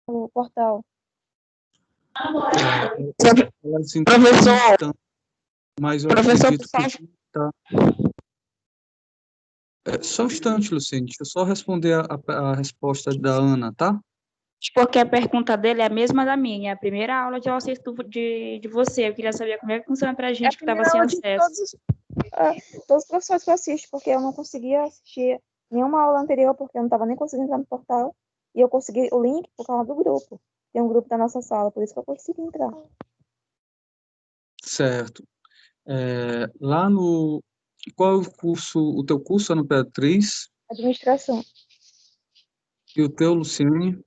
o portal. Elas Professor, estão, mas eu professor, acredito que tá. Só um instante, Luciene, deixa eu só responder a resposta da Ana, tá? Porque a pergunta dele é a mesma da minha. A primeira aula que eu assisto de você. Eu queria saber como é que funciona pra gente que estava sem acesso. Todos os professores que eu assisto, porque eu não conseguia assistir nenhuma aula anterior, porque eu não estava nem conseguindo entrar no portal. E eu consegui o link por causa do grupo. Tem um grupo da nossa sala, por isso que eu consegui entrar. Certo. Lá no... Qual é o curso? O teu curso, Ana Beatriz? Administração. E o teu, Luciene?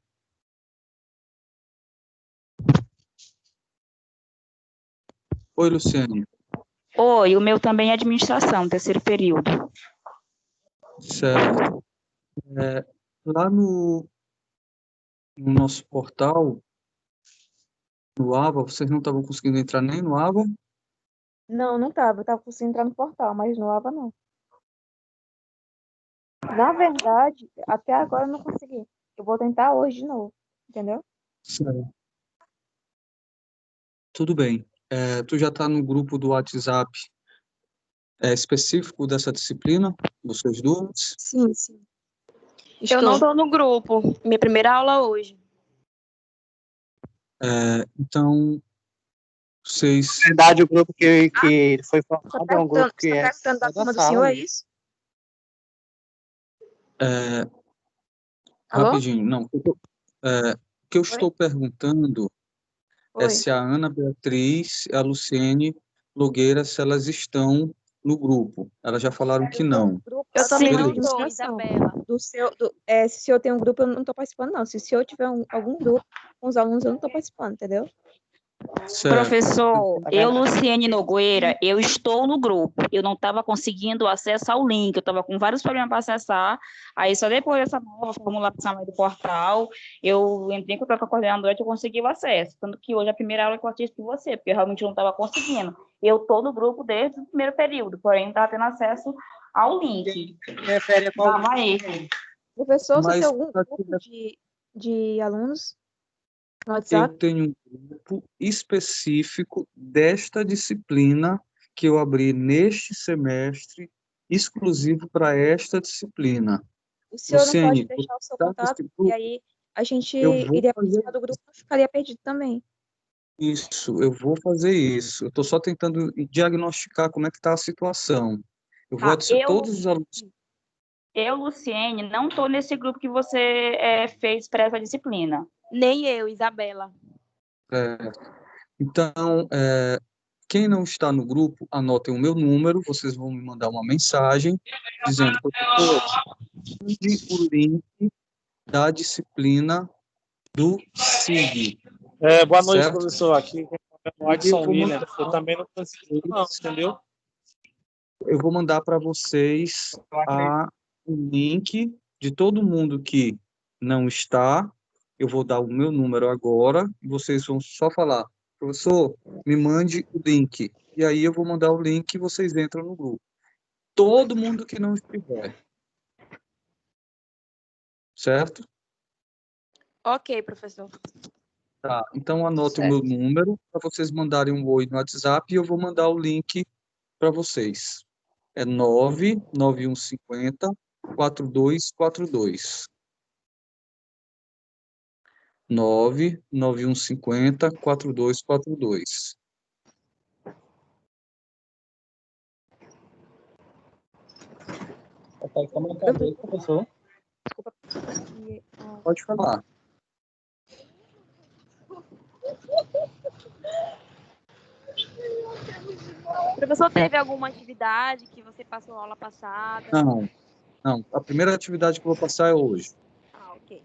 Oi, Luciene. Oi, o meu também é administração, terceiro período. Certo. Lá no nosso portal, no AVA, vocês não estavam conseguindo entrar nem no AVA? Não, não estava. Eu estava conseguindo entrar no portal, mas no AVA não. Na verdade, até agora eu não consegui. Eu vou tentar hoje de novo, entendeu? Certo. Tudo bem. Tu já está no grupo do WhatsApp específico dessa disciplina, vocês duas? Sim. Eu não estou no grupo. Minha primeira aula hoje. Então, vocês... Na verdade, o grupo que foi formado é um grupo que Você é tá perguntando da da turma do sala. senhor, é isso? Alô? Rapidinho, não. O que eu estou perguntando é Oi. se a Ana Beatriz e a Luciene Nogueira, se elas estão no grupo. Elas já falaram que não. Eu também não Beleza. estou, Isabela. Se o senhor tem um grupo, eu não estou participando, não. Se o senhor tiver algum grupo com os alunos, eu não estou participando, entendeu? Certo. Professor, eu, Luciene Nogueira, eu estou no grupo. Eu não estava conseguindo acessar o link, eu estava com vários problemas para acessar. Aí, só depois dessa nova formulação aí do portal, eu entrei em contato com a coordenadora e eu consegui o acesso. Tanto que hoje é a primeira aula que eu assisto com você, porque eu realmente não estava conseguindo. Eu estou no grupo desde o primeiro período, porém não estava tendo acesso ao link. Refere a qual? Professor, você Mas tem algum grupo de alunos no eu WhatsApp? tenho um grupo específico desta disciplina que eu abri neste semestre, exclusivo para esta disciplina. O senhor não pode Luciene, deixar o seu tá contato, nesse e grupo? aí a gente Eu vou iria fazer participar do grupo e ficaria perdido também. isso, eu vou fazer isso. Eu estou só tentando diagnosticar como é que está a situação. Eu vou adicionar todos os alunos. Eu, Luciene, não estou nesse grupo que você fez para essa disciplina. Nem eu, Isabela. Então, quem não está no grupo, anotem o meu número, vocês vão me mandar uma mensagem dizendo, professor, mande o link da disciplina do SIG. Boa noite, certo? professor. Aqui é o Adson Miller. Eu também não consegui, não, entendeu? Eu vou mandar para vocês o link de todo mundo que não está. Eu vou dar o meu número agora e vocês vão só falar, professor, me mande o link. E aí eu vou mandar o link e vocês entram no grupo. Todo mundo que não estiver. Certo? Ok, professor. Tá, então anote o meu número para vocês mandarem um oi no WhatsApp e eu vou mandar o link para vocês. É 99150 4242. 99150 4242. Professor. Pode falar. Professor, teve alguma atividade que você passou aula passada? Não. A primeira atividade que eu vou passar é hoje. Ok.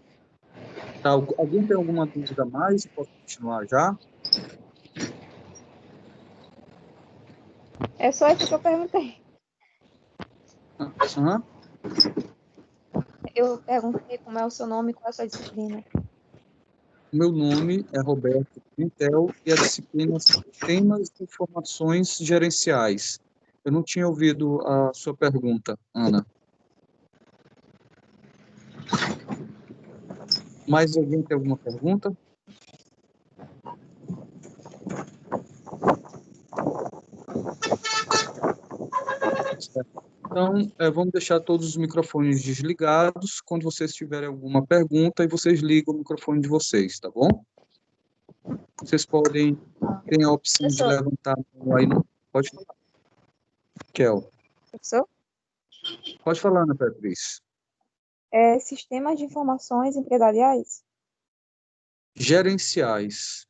Tá, alguém tem alguma dúvida a mais? Posso continuar já? É só isso que eu perguntei. Eu perguntei como é o seu nome e qual é a sua disciplina. Meu nome é Roberto Pimentel e a disciplina é Sistemas de Informações Gerenciais. Eu não tinha ouvido a sua pergunta, Ana. Mais alguém tem alguma pergunta? Certo. Então, vamos deixar todos os microfones desligados. Quando vocês tiverem alguma pergunta, e vocês ligam o microfone de vocês, tá bom? Vocês podem, tem a opção de Professor, levantar a mão aí. Pode falar, Kel. professor, Pode falar, Ana Beatriz. sistemas de informações empresariais? Gerenciais.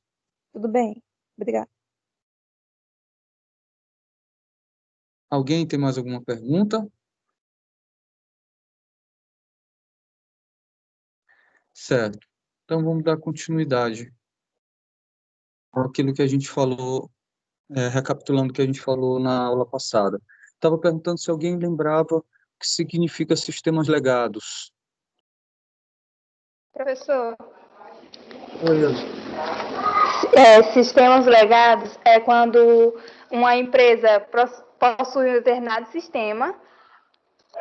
Tudo bem, obrigada. Alguém tem mais alguma pergunta? Certo. Então, vamos dar continuidade àquilo que a gente falou, recapitulando o que a gente falou na aula passada. Estava perguntando se alguém lembrava o que significa sistemas legados. Professor, Oi, Ana. sistemas legados é quando uma empresa possui um determinado sistema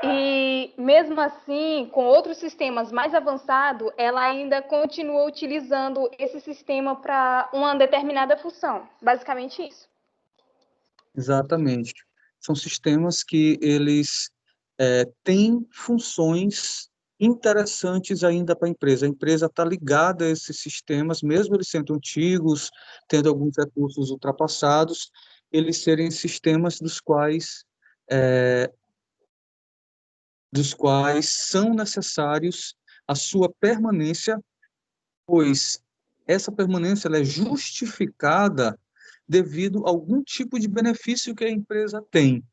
e, mesmo assim, com outros sistemas mais avançados, ela ainda continua utilizando esse sistema para uma determinada função. Basicamente isso. Exatamente. São sistemas que eles têm funções interessantes ainda para a empresa. A empresa está ligada a esses sistemas, mesmo eles sendo antigos, tendo alguns recursos ultrapassados, eles serem sistemas dos quais são necessários a sua permanência, pois essa permanência ela é justificada devido a algum tipo de benefício que a empresa tem,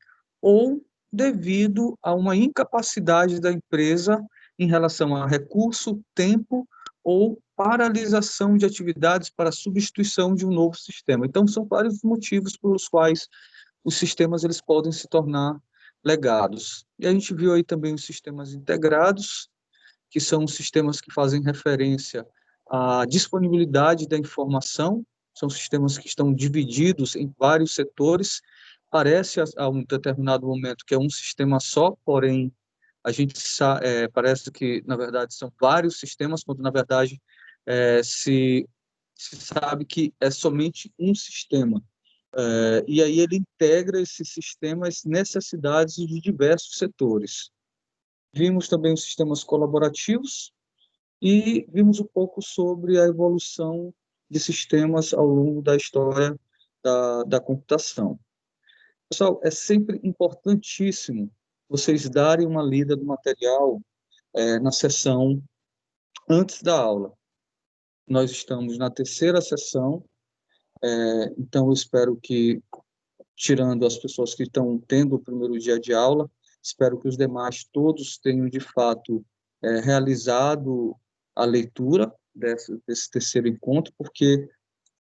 ou devido a uma incapacidade da empresa em relação a recurso, tempo ou paralisação de atividades para substituição de um novo sistema. Então, são vários motivos pelos quais os sistemas eles podem se tornar legados. E a gente viu aí também os sistemas integrados, que são sistemas que fazem referência à disponibilidade da informação, são sistemas que estão divididos em vários setores, parece a um determinado momento que é um sistema só, porém a gente parece que na verdade são vários sistemas, quando na verdade se sabe que é somente um sistema. E aí ele integra esses sistemas necessidades de diversos setores. Vimos também os sistemas colaborativos e vimos um pouco sobre a evolução de sistemas ao longo da história da computação. Pessoal, é sempre importantíssimo vocês darem uma lida do material na sessão antes da aula. Nós estamos na terceira sessão, então eu espero que, tirando as pessoas que estão tendo o primeiro dia de aula, espero que os demais todos tenham, de fato, realizado a leitura desse terceiro encontro, porque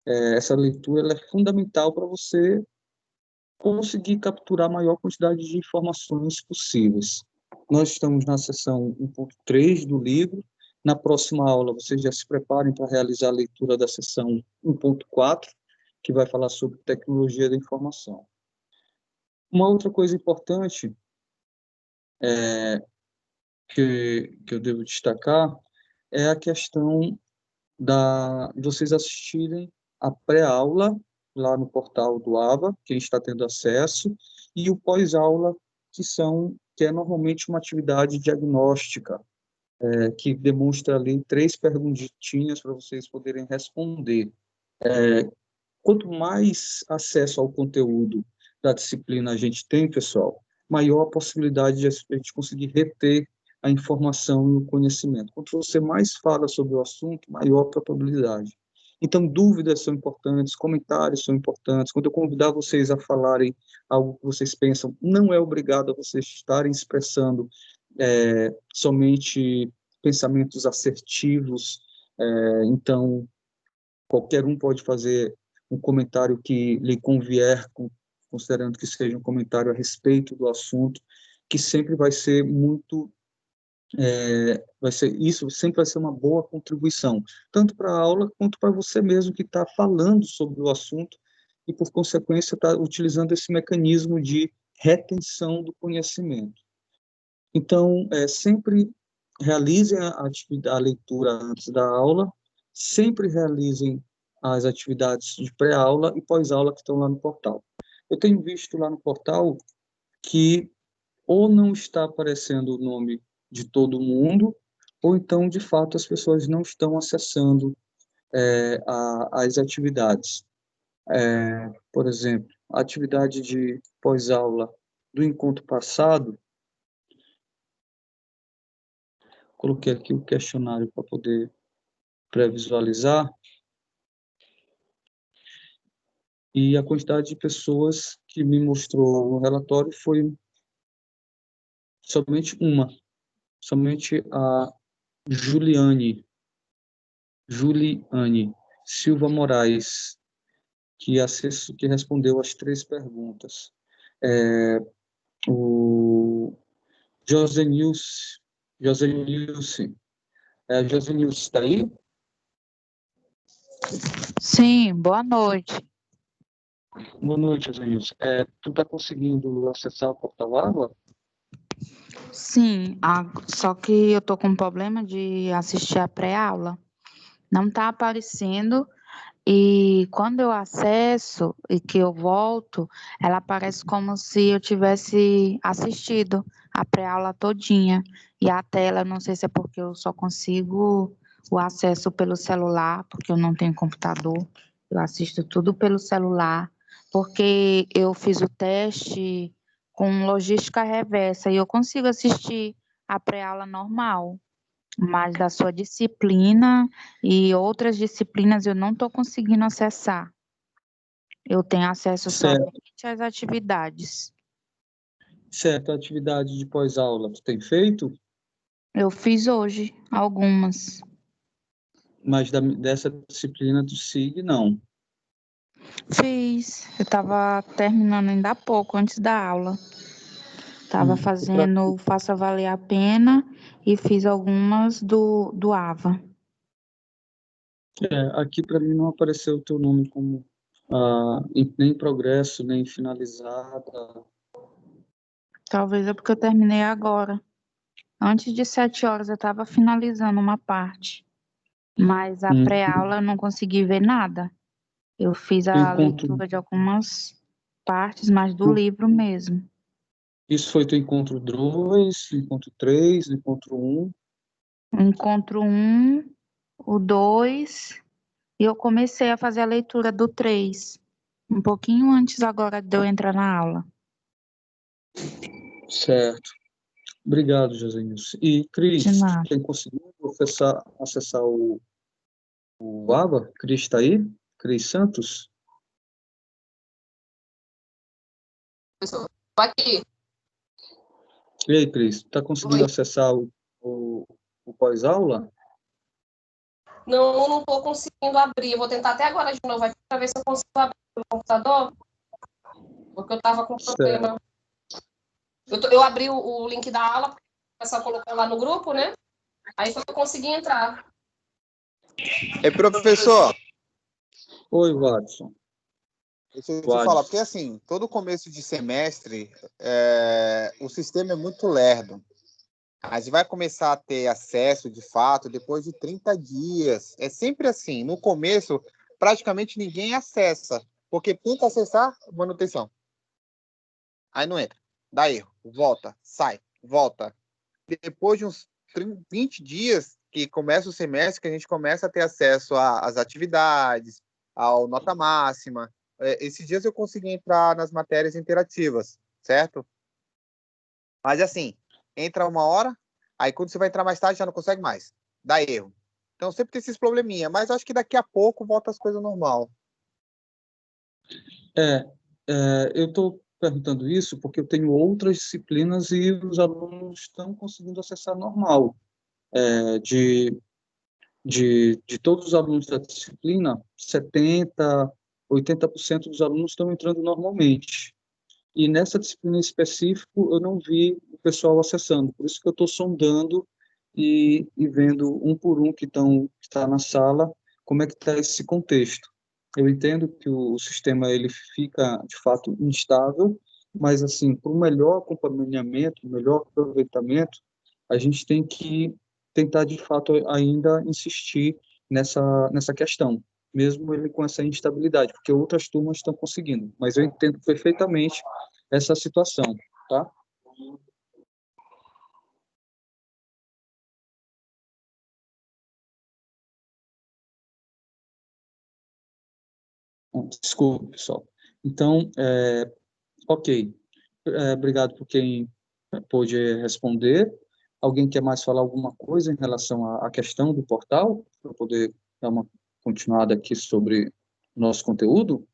essa leitura ela é fundamental para você conseguir capturar a maior quantidade de informações possíveis. Nós estamos na seção 1.3 do livro. Na próxima aula, vocês já se preparem para realizar a leitura da seção 1.4, que vai falar sobre tecnologia da informação. Uma outra coisa importante que eu devo destacar é a questão de vocês assistirem a pré-aula lá no portal do AVA, quem está tendo acesso, e o pós-aula, que é normalmente uma atividade diagnóstica, que demonstra ali 3 perguntinhas para vocês poderem responder. Quanto mais acesso ao conteúdo da disciplina a gente tem, pessoal, maior a possibilidade de a gente conseguir reter a informação e o conhecimento. Quanto você mais fala sobre o assunto, maior a probabilidade. Então, dúvidas são importantes, comentários são importantes. Quando eu convidar vocês a falarem algo que vocês pensam, não é obrigado a vocês estarem expressando somente pensamentos assertivos. Então, qualquer um pode fazer um comentário que lhe convier, considerando que seja um comentário a respeito do assunto, que sempre vai ser muito isso sempre vai ser uma boa contribuição, tanto para a aula quanto para você mesmo que está falando sobre o assunto e, por consequência, está utilizando esse mecanismo de retenção do conhecimento. Então, sempre realizem a leitura antes da aula, sempre realizem as atividades de pré-aula e pós-aula que estão lá no portal. Eu tenho visto lá no portal que ou não está aparecendo o nome de todo mundo, ou então, de fato, as pessoas não estão acessando as atividades. Por exemplo, a atividade de pós-aula do encontro passado, coloquei aqui o questionário para poder pré-visualizar, e a quantidade de pessoas que me mostrou no relatório foi somente a Juliane Silva Moraes, que respondeu as 3 perguntas. O Josenilson, está aí? Sim, boa noite. Boa noite, Josenilson. Tu está conseguindo acessar o portal Água? Sim, só que eu tô com um problema de assistir a pré-aula. Não tá aparecendo e quando eu acesso e que eu volto, ela aparece como se eu tivesse assistido a pré-aula todinha. E a tela, não sei se é porque eu só consigo o acesso pelo celular, porque eu não tenho computador. Eu assisto tudo pelo celular, porque eu fiz o teste com logística reversa e eu consigo assistir a pré-aula normal, mas da sua disciplina e outras disciplinas eu não estou conseguindo acessar. Eu tenho acesso Certo. somente às atividades. Certo, a atividade de pós-aula, tu tem feito? Eu fiz hoje algumas. Mas dessa disciplina do SIG, não. Fiz. Eu estava terminando ainda há pouco, antes da aula. Estava fazendo Faça Valer a Pena e fiz algumas do AVA. Aqui para mim não apareceu o teu nome como nem progresso, nem finalizada. Talvez é porque eu terminei agora. Antes de 7 horas eu estava finalizando uma parte, mas a pré-aula eu não consegui ver nada. Eu fiz a leitura de algumas partes, mas do livro mesmo. Isso foi teu encontro 2, encontro 3, encontro 1? Encontro 1, o 2, e eu comecei a fazer a leitura do 3, um pouquinho antes agora de eu entrar na aula. Certo. Obrigado, Josenilson. E, Cris, De nada. tem conseguido acessar o ABA? Cris está aí? Cris Santos? Estou aqui. E aí, Cris, está conseguindo acessar o pós-aula? Não estou conseguindo abrir. Eu vou tentar até agora de novo para ver se eu consigo abrir no computador, porque eu estava com problema. Eu abri o link da aula, porque o pessoal colocou lá no grupo, né? Aí foi que eu consegui entrar. Professor. Oi, Watson. Deixa eu te falar, porque assim, todo começo de semestre, o sistema é muito lerdo. A gente vai começar a ter acesso, de fato, depois de 30 dias. É sempre assim. No começo, praticamente ninguém acessa, porque tenta acessar manutenção. Aí não entra. Dá erro. Volta, sai, volta. Depois de uns 20 dias que começa o semestre, que a gente começa a ter acesso às atividades, ao nota máxima. Esses dias eu consegui entrar nas matérias interativas, certo? Mas assim, entra 1 hora, aí quando você vai entrar mais tarde já não consegue mais. Dá erro. Então sempre tem esses probleminha, mas acho que daqui a pouco volta as coisas normal. Eu estou perguntando isso porque eu tenho outras disciplinas e os alunos estão conseguindo acessar normal. De todos os alunos da disciplina, 70%, 80% dos alunos estão entrando normalmente. E nessa disciplina em específico, eu não vi o pessoal acessando. Por isso que eu estou sondando e vendo um por um que está na sala, como é que está esse contexto. Eu entendo que o sistema ele fica, de fato, instável, mas, assim, para o melhor acompanhamento, melhor aproveitamento, a gente tem que tentar, de fato, ainda insistir nessa questão, mesmo ele com essa instabilidade, porque outras turmas estão conseguindo. Mas eu entendo perfeitamente essa situação, tá? Desculpe, pessoal. Então, ok. Obrigado por quem pôde responder. Alguém quer mais falar alguma coisa em relação à questão do portal, para poder dar uma continuada aqui sobre o nosso conteúdo?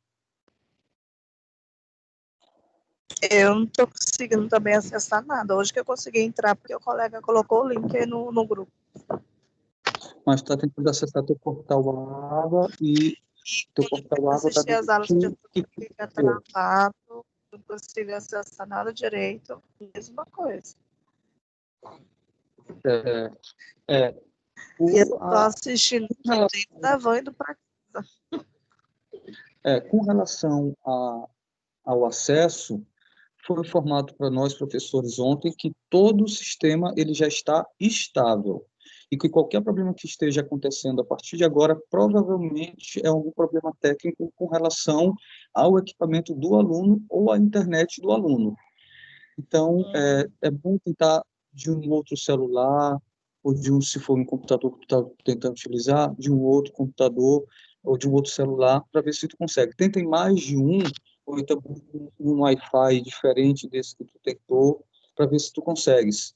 Eu não estou conseguindo também acessar nada. Hoje que eu consegui entrar, porque o colega colocou o link aí no grupo. Mas está tentando acessar teu portal ABA e teu portal ABA está Assistir as aulas que fica travado, não consigo acessar nada direito, mesma coisa. E eu estou assistindo da van indo para casa. Com relação ao acesso, foi informado para nós, professores, ontem, que todo o sistema ele já está estável e que qualquer problema que esteja acontecendo a partir de agora, provavelmente é algum problema técnico com relação ao equipamento do aluno ou à internet do aluno. Então, é bom tentar de um outro celular, ou se for um computador que tu está tentando utilizar, de um outro computador ou de um outro celular, para ver se tu consegue. Tentem mais de um, ou então um Wi-Fi diferente desse que tu tentou, para ver se tu consegues.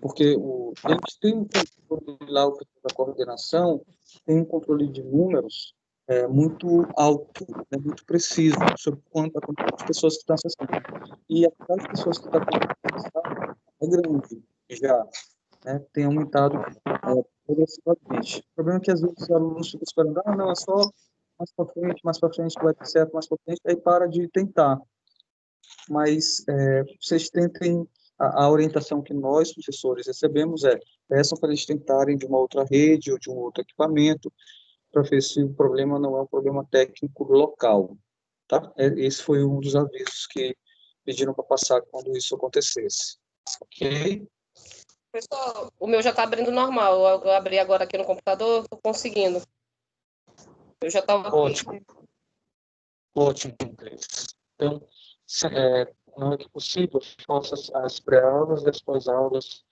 Porque eles têm um controle lá, o da coordenação, tem um controle de números muito alto, muito preciso, sobre quantas pessoas que estão acessando. E a quantidade de pessoas que estão acessando é grande, já, tem aumentado progressivamente. O problema é que às vezes os alunos ficam esperando, não, é só mais para frente, vai dar certo, mais para frente, aí para de tentar. Mas vocês tentem, a orientação que nós, professores, recebemos peçam para eles tentarem de uma outra rede ou de um outro equipamento, para ver se o problema não é um problema técnico local, tá? Esse foi um dos avisos que pediram para passar quando isso acontecesse. Ok? Pessoal, o meu já está abrindo normal. Eu abri agora aqui no computador, estou conseguindo. Eu já estava... Ótimo. Ótimo, inglês. Então, não é que possível, faça as pré-aulas e as pós-aulas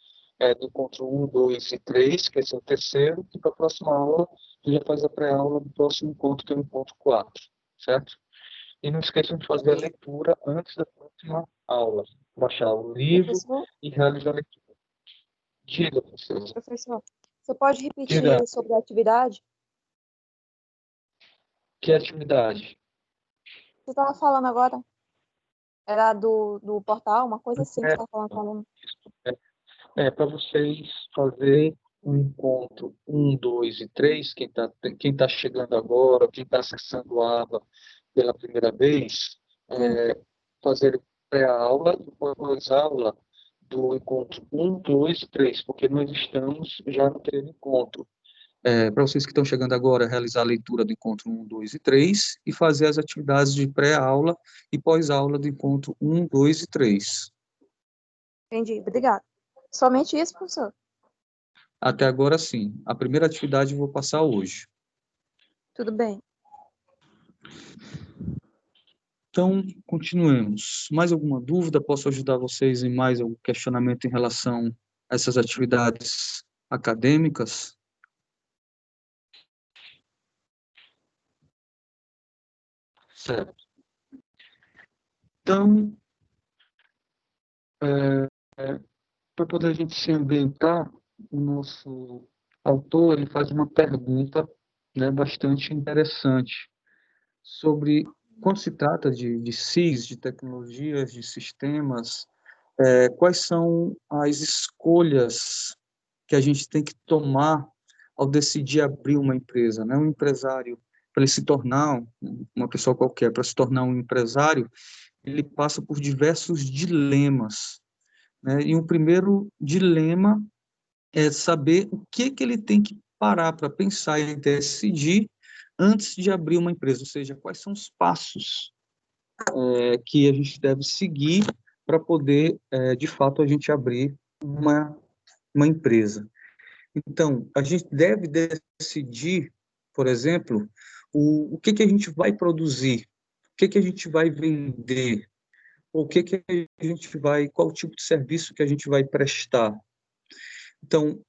do encontro 1, 2 e 3, que esse é o terceiro, e para a próxima aula, tu já faz a pré-aula do próximo encontro, que é o encontro 4, certo? E não esqueçam de fazer a leitura antes da próxima aula. Baixar o livro e realizar a leitura. Diga, professor. Professor, você pode repetir Diga. sobre a atividade? Que atividade? Você estava falando agora? Era do portal, uma coisa assim que você estava falando com o aluno. Para vocês fazer um encontro 1, 2 e 3, quem tá chegando agora, quem está acessando a aba pela primeira vez, fazer pré-aula e pós-aula do encontro 1, 2 e 3, porque nós estamos já no primeiro encontro. Para vocês que estão chegando agora, realizar a leitura do encontro 1, 2 e 3 e fazer as atividades de pré-aula e pós-aula do encontro 1, 2 e 3. Entendi, obrigada. Somente isso, professor? Até agora, sim. A primeira atividade eu vou passar hoje. Tudo bem. Então, continuemos. Mais alguma dúvida? Posso ajudar vocês em mais algum questionamento em relação a essas atividades acadêmicas? Certo. Então, para poder a gente se ambientar, o nosso autor ele faz uma pergunta, bastante interessante sobre, quando se trata de SIS, de tecnologias, de sistemas, quais são as escolhas que a gente tem que tomar ao decidir abrir uma empresa, né? Um empresário, para ele se tornar uma pessoa qualquer, para se tornar um empresário, ele passa por diversos dilemas, né? E um primeiro dilema é saber o que ele tem que parar para pensar e decidir antes de abrir uma empresa, ou seja, quais são os passos que a gente deve seguir para poder, de fato, a gente abrir uma empresa. Então, a gente deve decidir, por exemplo, o que a gente vai produzir, o que a gente vai vender, o que a gente vai, qual tipo de serviço que a gente vai prestar. Então,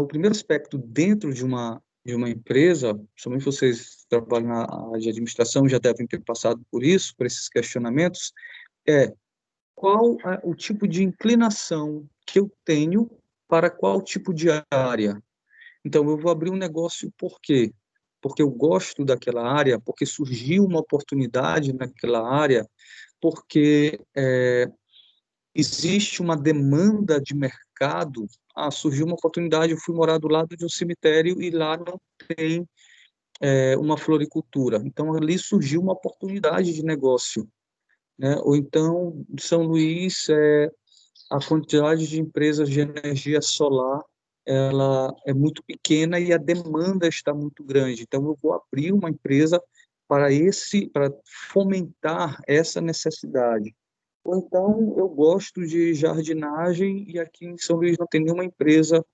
o primeiro aspecto dentro de uma empresa, somente vocês trabalham na área de administração já devem ter passado por isso, por esses questionamentos, é qual o tipo de inclinação que eu tenho para qual tipo de área. Então, eu vou abrir um negócio por quê? Porque eu gosto daquela área, porque surgiu uma oportunidade naquela área, porque existe uma demanda de mercado. Surgiu uma oportunidade, eu fui morar do lado de um cemitério e lá não tem uma floricultura. Então, ali surgiu uma oportunidade de negócio, né? Ou então, São Luís, a quantidade de empresas de energia solar ela é muito pequena e a demanda está muito grande. Então, eu vou abrir uma empresa para fomentar essa necessidade. Ou então, eu gosto de jardinagem e aqui em São Luís não tem nenhuma empresa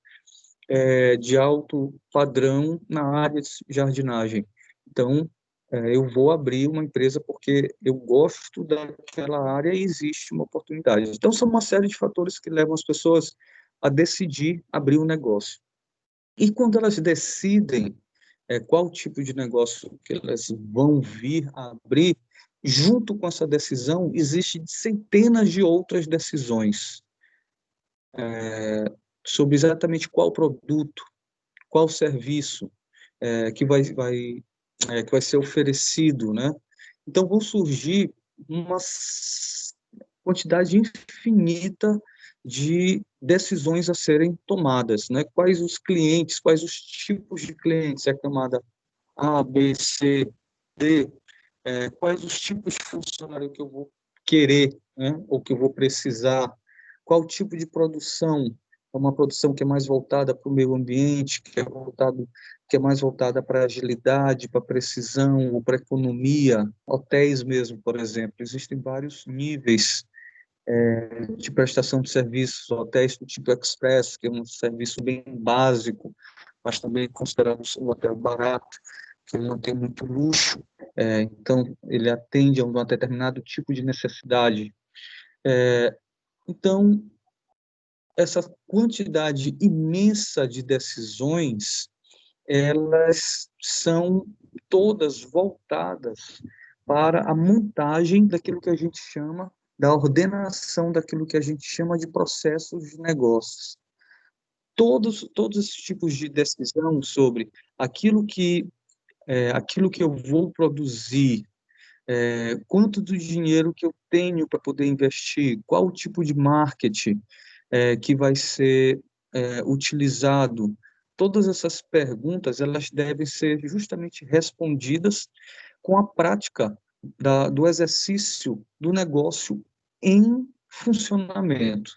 de alto padrão na área de jardinagem. Então, eu vou abrir uma empresa porque eu gosto daquela área e existe uma oportunidade. Então, são uma série de fatores que levam as pessoas a decidir abrir um negócio. E quando elas decidem qual tipo de negócio que elas vão vir a abrir, junto com essa decisão, existem centenas de outras decisões sobre exatamente qual produto, qual serviço que vai ser oferecido, né? Então, vão surgir uma quantidade infinita de decisões a serem tomadas, né? Quais os clientes, quais os tipos de clientes, é a camada A, B, C, D, quais os tipos de funcionário que eu vou querer, né? Ou que eu vou precisar, qual tipo de produção, é uma produção que é mais voltada para o meio ambiente, que é mais voltada para agilidade, para precisão, ou para economia, hotéis mesmo, por exemplo. Existem vários níveis de prestação de serviços, hotéis do tipo Express, que é um serviço bem básico, mas também considerado um hotel barato, que ele não tem muito luxo, então ele atende a um determinado tipo de necessidade. Então, essa quantidade imensa de decisões, elas são todas voltadas para a montagem daquilo que a gente chama, da ordenação daquilo que a gente chama de processos de negócios. Todos esses tipos de decisão sobre aquilo que eu vou produzir, quanto do dinheiro que eu tenho para poder investir, qual o tipo de marketing que vai ser utilizado. Todas essas perguntas elas devem ser justamente respondidas com a prática do exercício do negócio em funcionamento.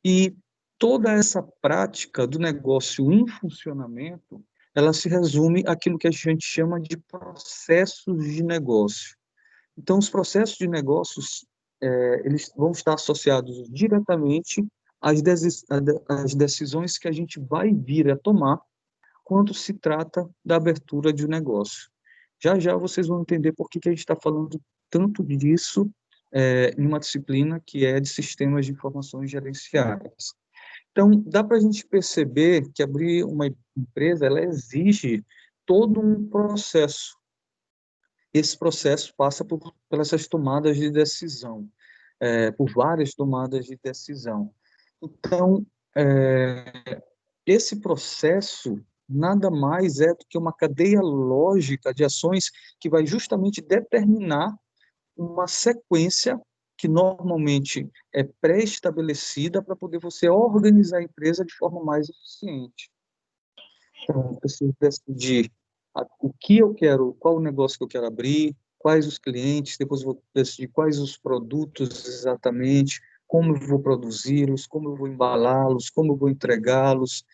E toda essa prática do negócio em funcionamento, ela se resume àquilo que a gente chama de processos de negócio. Então, os processos de negócios, eles vão estar associados diretamente às decisões que a gente vai vir a tomar quando se trata da abertura de um negócio. Já já vocês vão entender por que a gente está falando tanto disso em uma disciplina que é de sistemas de informações gerenciais. Então, dá para a gente perceber que abrir uma empresa, ela exige todo um processo. Esse processo passa por essas tomadas de decisão, por várias tomadas de decisão. Então, esse processo nada mais é do que uma cadeia lógica de ações que vai justamente determinar uma sequência que normalmente é pré-estabelecida para poder você organizar a empresa de forma mais eficiente. Então, eu preciso decidir o que eu quero, qual o negócio que eu quero abrir, quais os clientes, depois vou decidir quais os produtos exatamente, como eu vou produzi-los, como eu vou embalá-los, como eu vou entregá-los,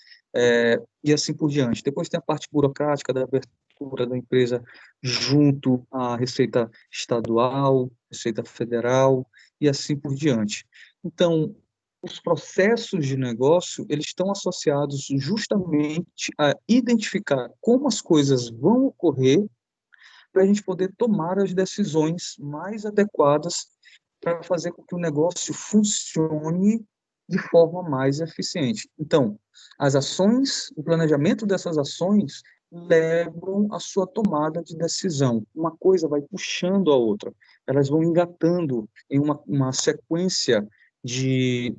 e assim por diante. Depois tem a parte burocrática da abertura da empresa junto à Receita Estadual, Receita Federal, e assim por diante. Então, os processos de negócio, eles estão associados justamente a identificar como as coisas vão ocorrer para a gente poder tomar as decisões mais adequadas para fazer com que o negócio funcione de forma mais eficiente. Então, as ações, o planejamento dessas ações levam à sua tomada de decisão. Uma coisa vai puxando a outra. Elas vão engatando em uma sequência de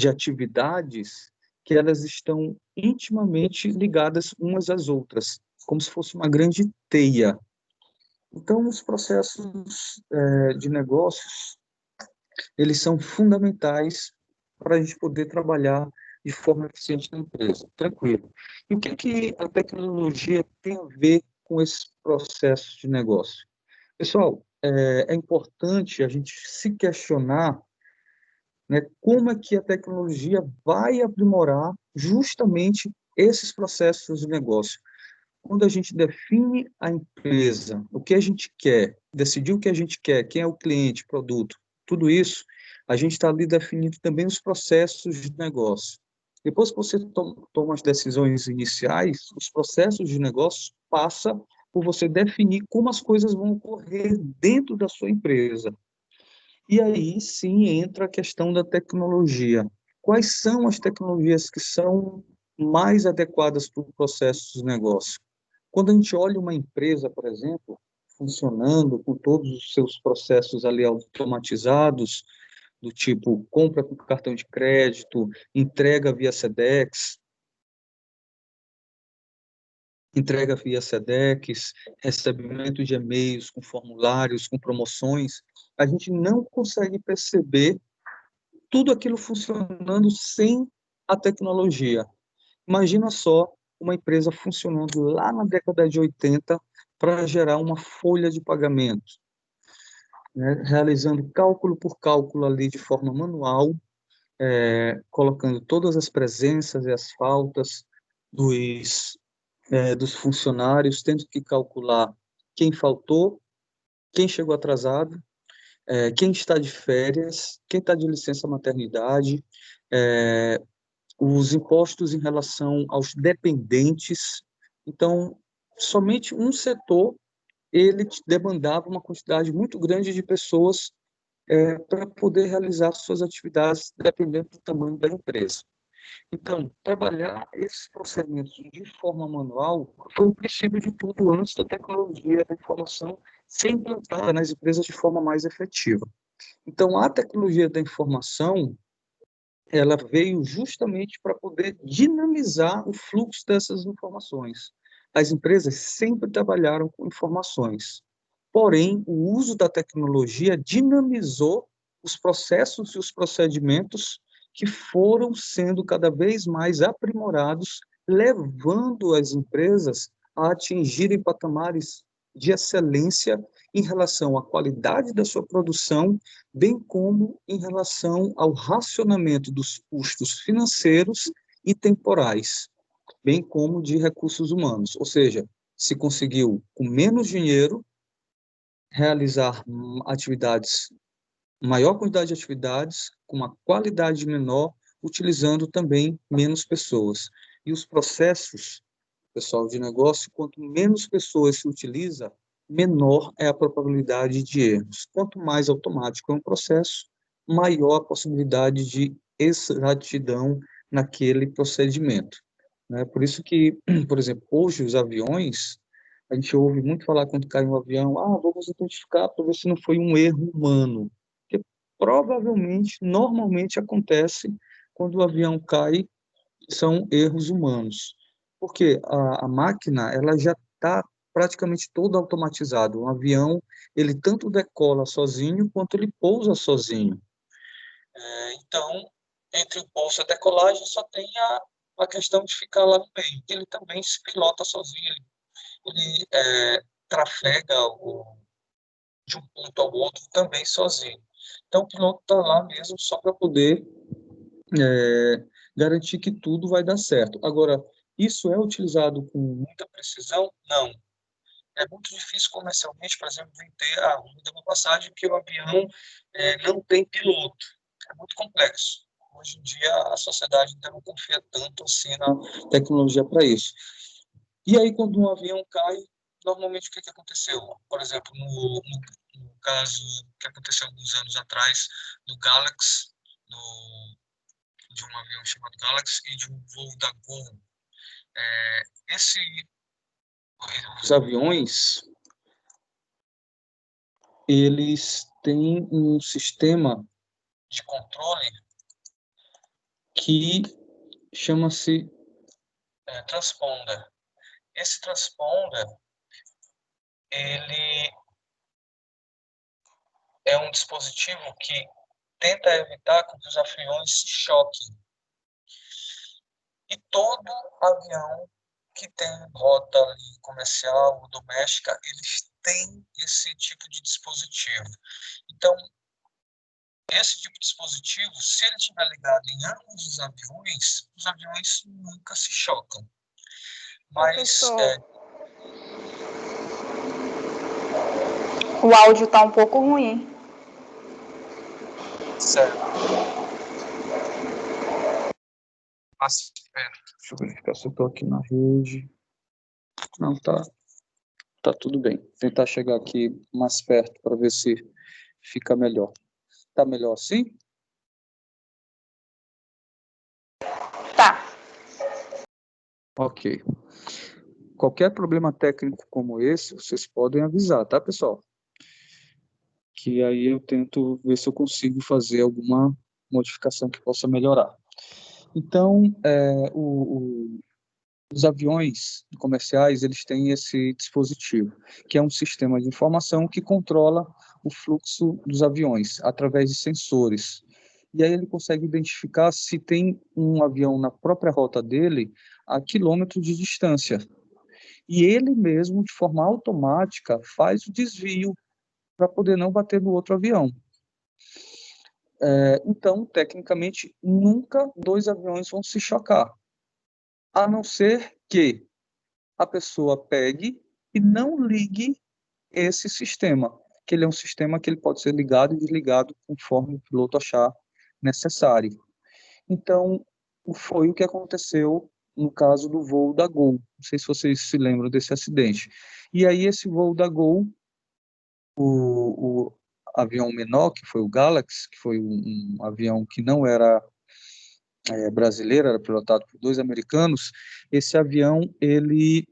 atividades que elas estão intimamente ligadas umas às outras, como se fosse uma grande teia. Então, os processos de negócios, eles são fundamentais para a gente poder trabalhar de forma eficiente na empresa. Tranquilo. E o que a tecnologia tem a ver com esse processo de negócio? Pessoal, é importante a gente se questionar, né, como é que a tecnologia vai aprimorar justamente esses processos de negócio. Quando a gente define a empresa, o que a gente quer, decidir o que a gente quer, quem é o cliente, produto, tudo isso, a gente está ali definindo também os processos de negócio. Depois que você toma as decisões iniciais, os processos de negócio passam por você definir como as coisas vão ocorrer dentro da sua empresa. E aí sim entra a questão da tecnologia. Quais são as tecnologias que são mais adequadas para o processo de negócio? Quando a gente olha uma empresa, por exemplo, funcionando com todos os seus processos ali automatizados, do tipo compra com cartão de crédito, entrega via SEDEX, recebimento de e-mails com formulários, com promoções, a gente não consegue perceber tudo aquilo funcionando sem a tecnologia. Imagina só uma empresa funcionando lá na década de 80 para gerar uma folha de pagamento, né? Realizando cálculo por cálculo ali de forma manual, colocando todas as presenças e as faltas dos funcionários, tendo que calcular quem faltou, quem chegou atrasado, quem está de férias, quem está de licença maternidade, os impostos em relação aos dependentes. Então, somente um setor, ele demandava uma quantidade muito grande de pessoas para poder realizar suas atividades, dependendo do tamanho da empresa. Então, trabalhar esses procedimentos de forma manual foi o princípio de tudo antes da tecnologia da informação ser implantada nas empresas de forma mais efetiva. Então, a tecnologia da informação, ela veio justamente para poder dinamizar o fluxo dessas informações. As empresas sempre trabalharam com informações, porém, o uso da tecnologia dinamizou os processos e os procedimentos que foram sendo cada vez mais aprimorados, levando as empresas a atingirem patamares de excelência em relação à qualidade da sua produção, bem como em relação ao racionamento dos custos financeiros e temporais, bem como de recursos humanos. Ou seja, se conseguiu, com menos dinheiro, realizar atividades, maior quantidade de atividades, com uma qualidade menor, utilizando também menos pessoas. E os processos, pessoal, de negócio, quanto menos pessoas se utiliza, menor é a probabilidade de erros. Quanto mais automático é um processo, maior a possibilidade de exatidão naquele procedimento, né? Por isso que, por exemplo, hoje os aviões, a gente ouve muito falar quando cai um avião, vamos identificar para ver se não foi um erro humano, que provavelmente, normalmente acontece quando o avião cai, são erros humanos, porque a máquina, ela já está praticamente toda automatizada. Um avião, ele tanto decola sozinho, quanto ele pousa sozinho. Então, entre o pouso e a decolagem, só tem a questão de ficar lá no meio. Ele também se pilota sozinho, ele trafega de um ponto ao outro também sozinho. Então, o piloto está lá mesmo só para poder garantir que tudo vai dar certo. Agora, isso é utilizado com muita precisão? Não. É muito difícil comercialmente, por exemplo, vender uma passagem que o avião não tem piloto. é muito complexo. Hoje em dia, a sociedade ainda não confia tanto assim na tecnologia para isso. E aí, quando um avião cai, normalmente o que aconteceu? Por exemplo, no caso que aconteceu alguns anos atrás, do Galaxy, de um avião chamado Galaxy e de um voo da Gol. Os aviões, eles têm um sistema de controle que chama-se transponder. Esse transponder, ele é um dispositivo que tenta evitar que os aviões se choquem. E todo avião que tem rota comercial ou doméstica, eles têm esse tipo de dispositivo. Então, esse tipo de dispositivo, se ele estiver ligado em ambos os aviões nunca se chocam. Mas o áudio está um pouco ruim. Certo. Mas, deixa eu verificar se eu estou aqui na rede. Não, tá tudo bem. Vou tentar chegar aqui mais perto para ver se fica melhor. Tá melhor assim? Tá. Ok. Qualquer problema técnico como esse, vocês podem avisar, tá, pessoal? Que aí eu tento ver se eu consigo fazer alguma modificação que possa melhorar. Então, os aviões comerciais, eles têm esse dispositivo, que é um sistema de informação que controla o fluxo dos aviões através de sensores. E aí ele consegue identificar se tem um avião na própria rota dele a quilômetros de distância. E ele mesmo, de forma automática, faz o desvio para poder não bater no outro avião. Então, tecnicamente, nunca dois aviões vão se chocar, a não ser que a pessoa pegue e não ligue esse sistema, que ele é um sistema que ele pode ser ligado e desligado conforme o piloto achar necessário. Então, foi o que aconteceu no caso do voo da Gol. Não sei se vocês se lembram desse acidente. E aí, esse voo da Gol, o avião menor, que foi o Galaxy, que foi um avião que não era brasileiro, era pilotado por 2 americanos, esse avião, eles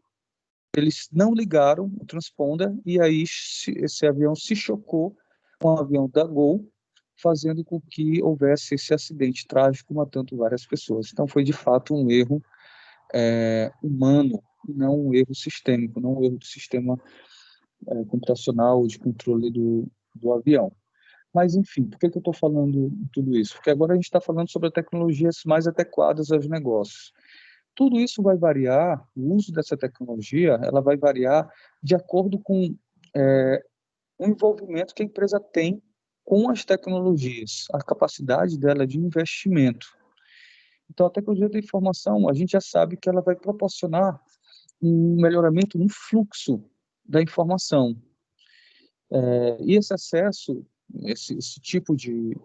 não ligaram o transponder, e aí esse avião se chocou com o avião da Gol, fazendo com que houvesse esse acidente trágico, matando várias pessoas. Então, foi de fato um erro humano, não um erro sistêmico, não um erro do sistema computacional de controle do avião. Mas, enfim, por que eu estou falando tudo isso? Porque agora a gente está falando sobre tecnologias mais adequadas aos negócios. Tudo isso vai variar, o uso dessa tecnologia, ela vai variar de acordo com o envolvimento que a empresa tem com as tecnologias, a capacidade dela de investimento. Então, a tecnologia da informação, a gente já sabe que ela vai proporcionar um melhoramento no fluxo da informação. E esse acesso, esse tipo de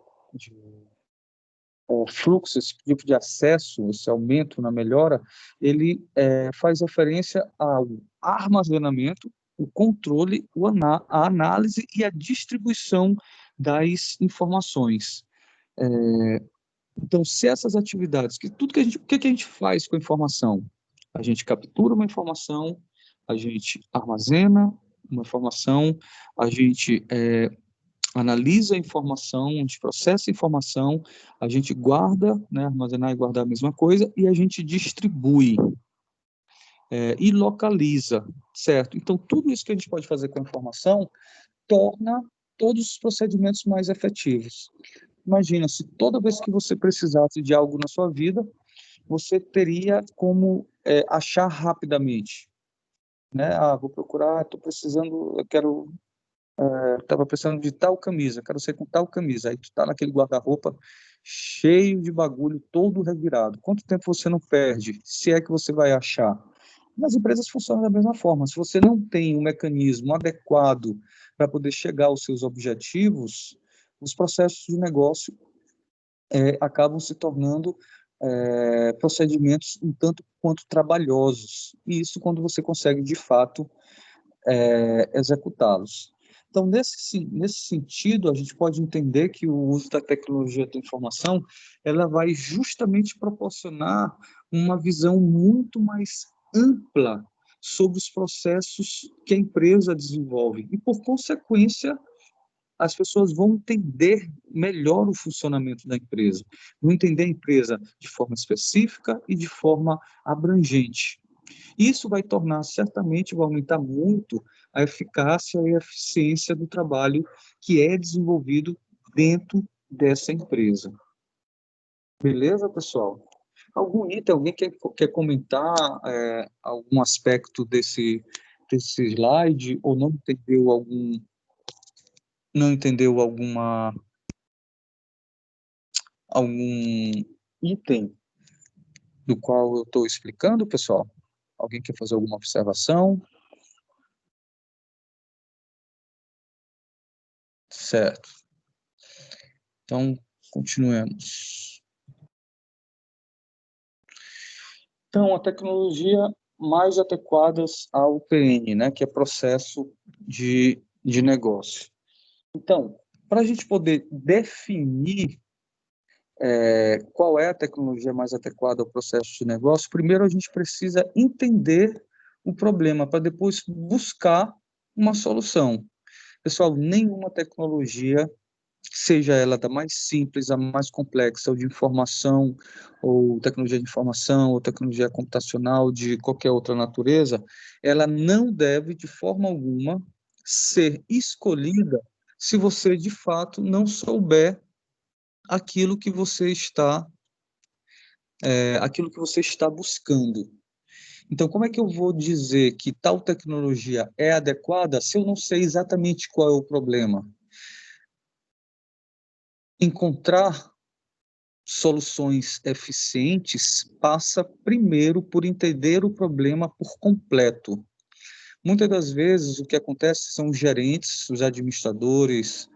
fluxo, esse tipo de acesso, esse aumento na melhora, ele faz referência ao armazenamento, o controle, a análise e a distribuição das informações. Então, se essas atividades, o que a gente faz com a informação? A gente captura uma informação, a gente armazena uma informação, a gente analisa a informação, a gente processa a informação, a gente guarda, né, armazenar e guardar a mesma coisa, e a gente distribui e localiza, certo? Então, tudo isso que a gente pode fazer com a informação torna todos os procedimentos mais efetivos. Imagina, se toda vez que você precisasse de algo na sua vida, você teria como achar rapidamente, né? Vou procurar, estou precisando, estava precisando de tal camisa, quero ser com tal camisa. Aí tu está naquele guarda-roupa cheio de bagulho, todo revirado. Quanto tempo você não perde, se é que você vai achar? Nas empresas funcionam da mesma forma. Se você não tem um mecanismo adequado para poder chegar aos seus objetivos, os processos de negócio acabam se tornando procedimentos um tanto quanto trabalhosos, e isso quando você consegue, de fato, executá-los. Então, nesse sentido, a gente pode entender que o uso da tecnologia da informação, ela vai justamente proporcionar uma visão muito mais ampla sobre os processos que a empresa desenvolve, e, por consequência, as pessoas vão entender melhor o funcionamento da empresa, vão entender a empresa de forma específica e de forma abrangente. Isso vai tornar, certamente, vai aumentar muito a eficácia e a eficiência do trabalho que é desenvolvido dentro dessa empresa. Beleza, pessoal? Algum item, alguém quer comentar algum aspecto desse slide, ou não entendeu algum item do qual eu estou explicando, pessoal? Alguém quer fazer alguma observação? Certo. Então, continuemos. Então, a tecnologia mais adequadas ao PN, né, que é processo de negócio. Então, para a gente poder definir qual é a tecnologia mais adequada ao processo de negócio, primeiro a gente precisa entender o problema para depois buscar uma solução. Pessoal, nenhuma tecnologia, seja ela da mais simples, a mais complexa, ou de informação, ou tecnologia de informação, ou tecnologia computacional, de qualquer outra natureza, ela não deve, de forma alguma, ser escolhida se você, de fato, não souber aquilo que você está buscando. Então, como é que eu vou dizer que tal tecnologia é adequada se eu não sei exatamente qual é o problema? Encontrar soluções eficientes passa primeiro por entender o problema por completo. Muitas das vezes o que acontece são os gerentes, os administradores,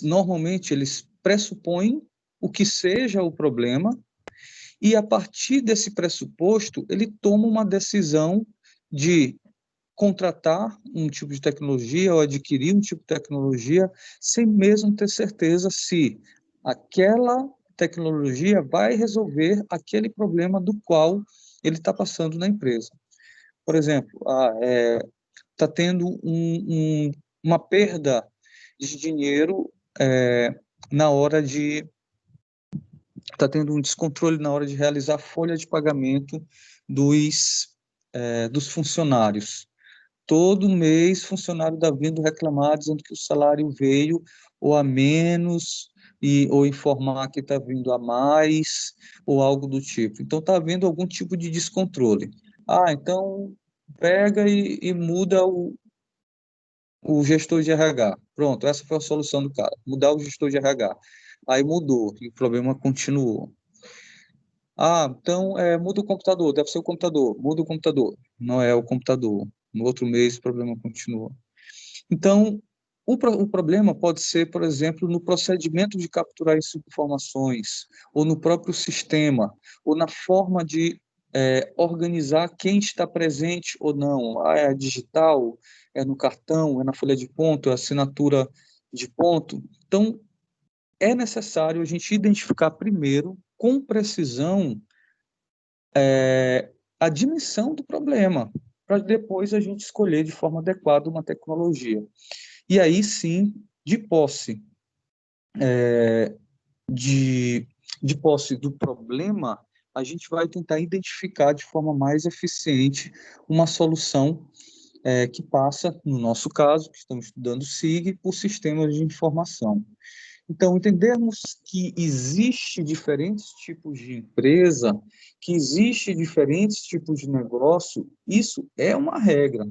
normalmente eles pressupõem o que seja o problema, e a partir desse pressuposto ele toma uma decisão de contratar um tipo de tecnologia ou adquirir um tipo de tecnologia sem mesmo ter certeza se aquela tecnologia vai resolver aquele problema do qual ele está passando na empresa. Por exemplo, está tendo uma perda de dinheiro na hora de... Está tendo um descontrole na hora de realizar a folha de pagamento dos funcionários. Todo mês, funcionário está vindo reclamar, dizendo que o salário veio ou a menos, ou informar que está vindo a mais, ou algo do tipo. Então, está havendo algum tipo de descontrole. Então, pega e muda o gestor de RH. Pronto, essa foi a solução do cara, mudar o gestor de RH. Aí mudou, e o problema continuou. Então, muda o computador, deve ser o computador, muda o computador. Não é o computador. No outro mês, o problema continua. Então, o problema pode ser, por exemplo, no procedimento de capturar essas informações, ou no próprio sistema, ou na forma de organizar quem está presente ou não. É digital, é no cartão, é na folha de ponto, é assinatura de ponto. Então, é necessário a gente identificar primeiro, com precisão, a dimensão do problema, para depois a gente escolher de forma adequada uma tecnologia. E aí sim, de posse do problema, a gente vai tentar identificar de forma mais eficiente uma solução que passa, no nosso caso, que estamos estudando SIG, por sistemas de informação. Então, entendermos que existe diferentes tipos de empresa, que existe diferentes tipos de negócio, isso é uma regra.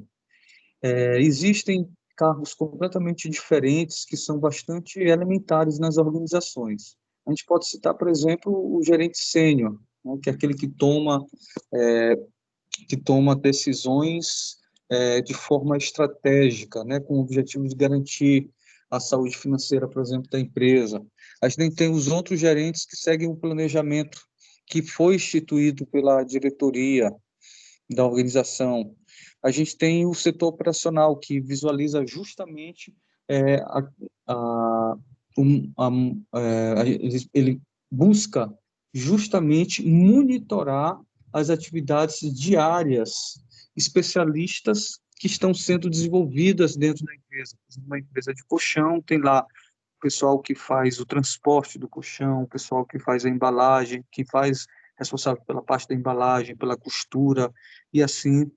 Existem cargos completamente diferentes que são bastante elementares nas organizações. A gente pode citar, por exemplo, o gerente sênior, né, que é aquele que toma decisões de forma estratégica, né, com o objetivo de garantir a saúde financeira, por exemplo, da empresa. A gente tem os outros gerentes que seguem o planejamento que foi instituído pela diretoria da organização. A gente tem o setor operacional, que visualiza justamente a, ele busca justamente monitorar as atividades diárias, especialistas que estão sendo desenvolvidas dentro da empresa. Uma empresa de colchão, tem lá o pessoal que faz o transporte do colchão, o pessoal que faz a embalagem, que faz responsável pela parte da embalagem, pela costura, e assim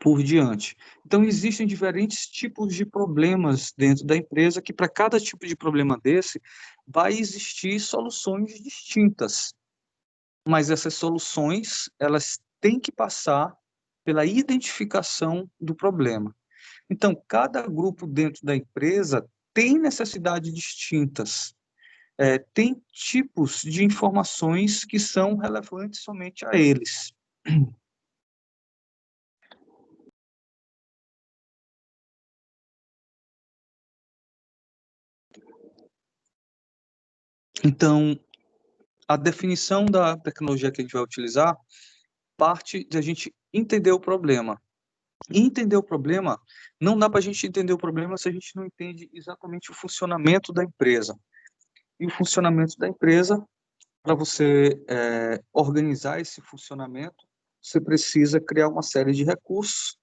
por diante. Então, existem diferentes tipos de problemas dentro da empresa que, para cada tipo de problema desse, vai existir soluções distintas. Mas essas soluções, elas têm que passar pela identificação do problema. Então, cada grupo dentro da empresa tem necessidades distintas, tem tipos de informações que são relevantes somente a eles. Então, a definição da tecnologia que a gente vai utilizar parte de a gente entender o problema. E entender o problema, não dá para a gente entender o problema se a gente não entende exatamente o funcionamento da empresa. E o funcionamento da empresa, para você organizar esse funcionamento, você precisa criar uma série de recursos.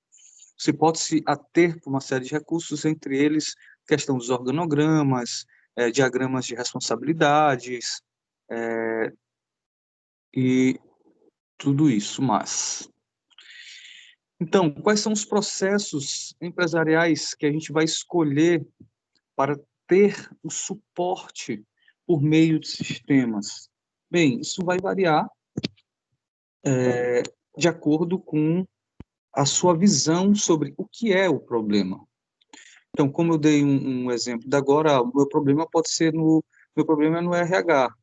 Você pode se ater para uma série de recursos, entre eles questão dos organogramas, diagramas de responsabilidades, e tudo isso, mas... Então, quais são os processos empresariais que a gente vai escolher para ter o suporte por meio de sistemas? Bem, isso vai variar de acordo com a sua visão sobre o que é o problema. Então, como eu dei um exemplo da agora, o meu problema pode ser meu problema é no RH,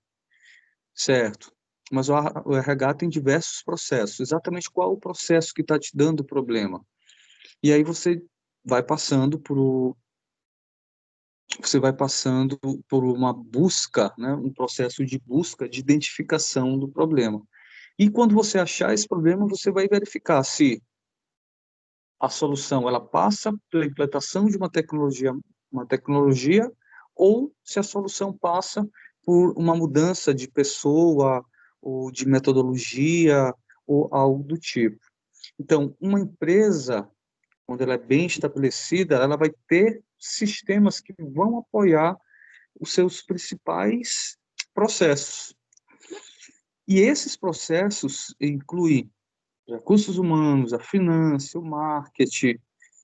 certo? Mas o RH tem diversos processos. Exatamente qual o processo que está te dando o problema? E aí você vai passando por uma busca, né, um processo de busca, de identificação do problema. E quando você achar esse problema, você vai verificar se a solução ela passa pela implantação de uma tecnologia, ou se a solução passa por uma mudança de pessoa ou de metodologia ou algo do tipo. Então, uma empresa, quando ela é bem estabelecida, ela vai ter sistemas que vão apoiar os seus principais processos. E esses processos incluem recursos humanos, a finança, o marketing,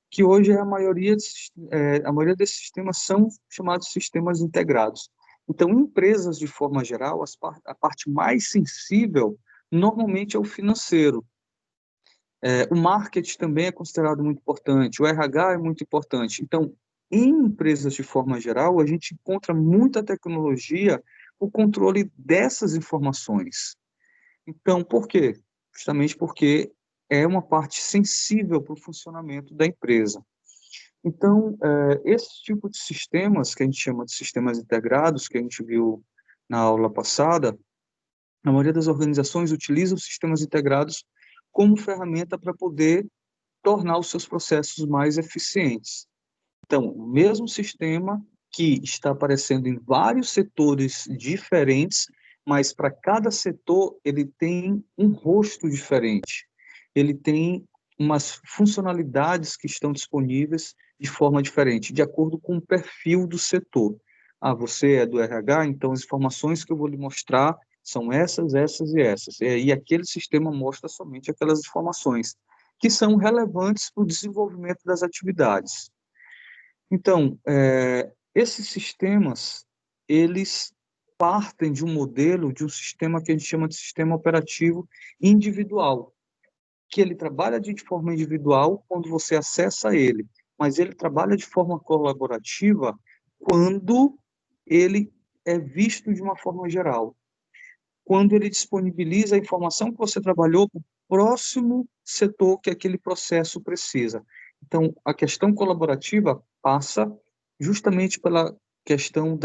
que hoje a maioria desses sistemas são chamados de sistemas integrados. Então, em empresas, de forma geral, a parte mais sensível normalmente é o financeiro. O marketing também é considerado muito importante, o RH é muito importante. Então, em empresas, de forma geral, a gente encontra muita tecnologia para o controle dessas informações. Então, por quê? Justamente porque é uma parte sensível para o funcionamento da empresa. Então, esse tipo de sistemas, que a gente chama de sistemas integrados, que a gente viu na aula passada, a maioria das organizações utiliza os sistemas integrados como ferramenta para poder tornar os seus processos mais eficientes. Então, o mesmo sistema que está aparecendo em vários setores diferentes, mas para cada setor ele tem um rosto diferente. Ele tem umas funcionalidades que estão disponíveis de forma diferente, de acordo com o perfil do setor. Você é do RH, então as informações que eu vou lhe mostrar são essas, essas e essas. E aquele sistema mostra somente aquelas informações que são relevantes para o desenvolvimento das atividades. Então, esses sistemas, eles partem de um modelo, de um sistema que a gente chama de sistema operativo individual, que ele trabalha de forma individual quando você acessa ele, mas ele trabalha de forma colaborativa quando ele é visto de uma forma geral. Quando ele disponibiliza a informação que você trabalhou para o próximo setor que aquele processo precisa. Então, a questão colaborativa passa justamente pela questão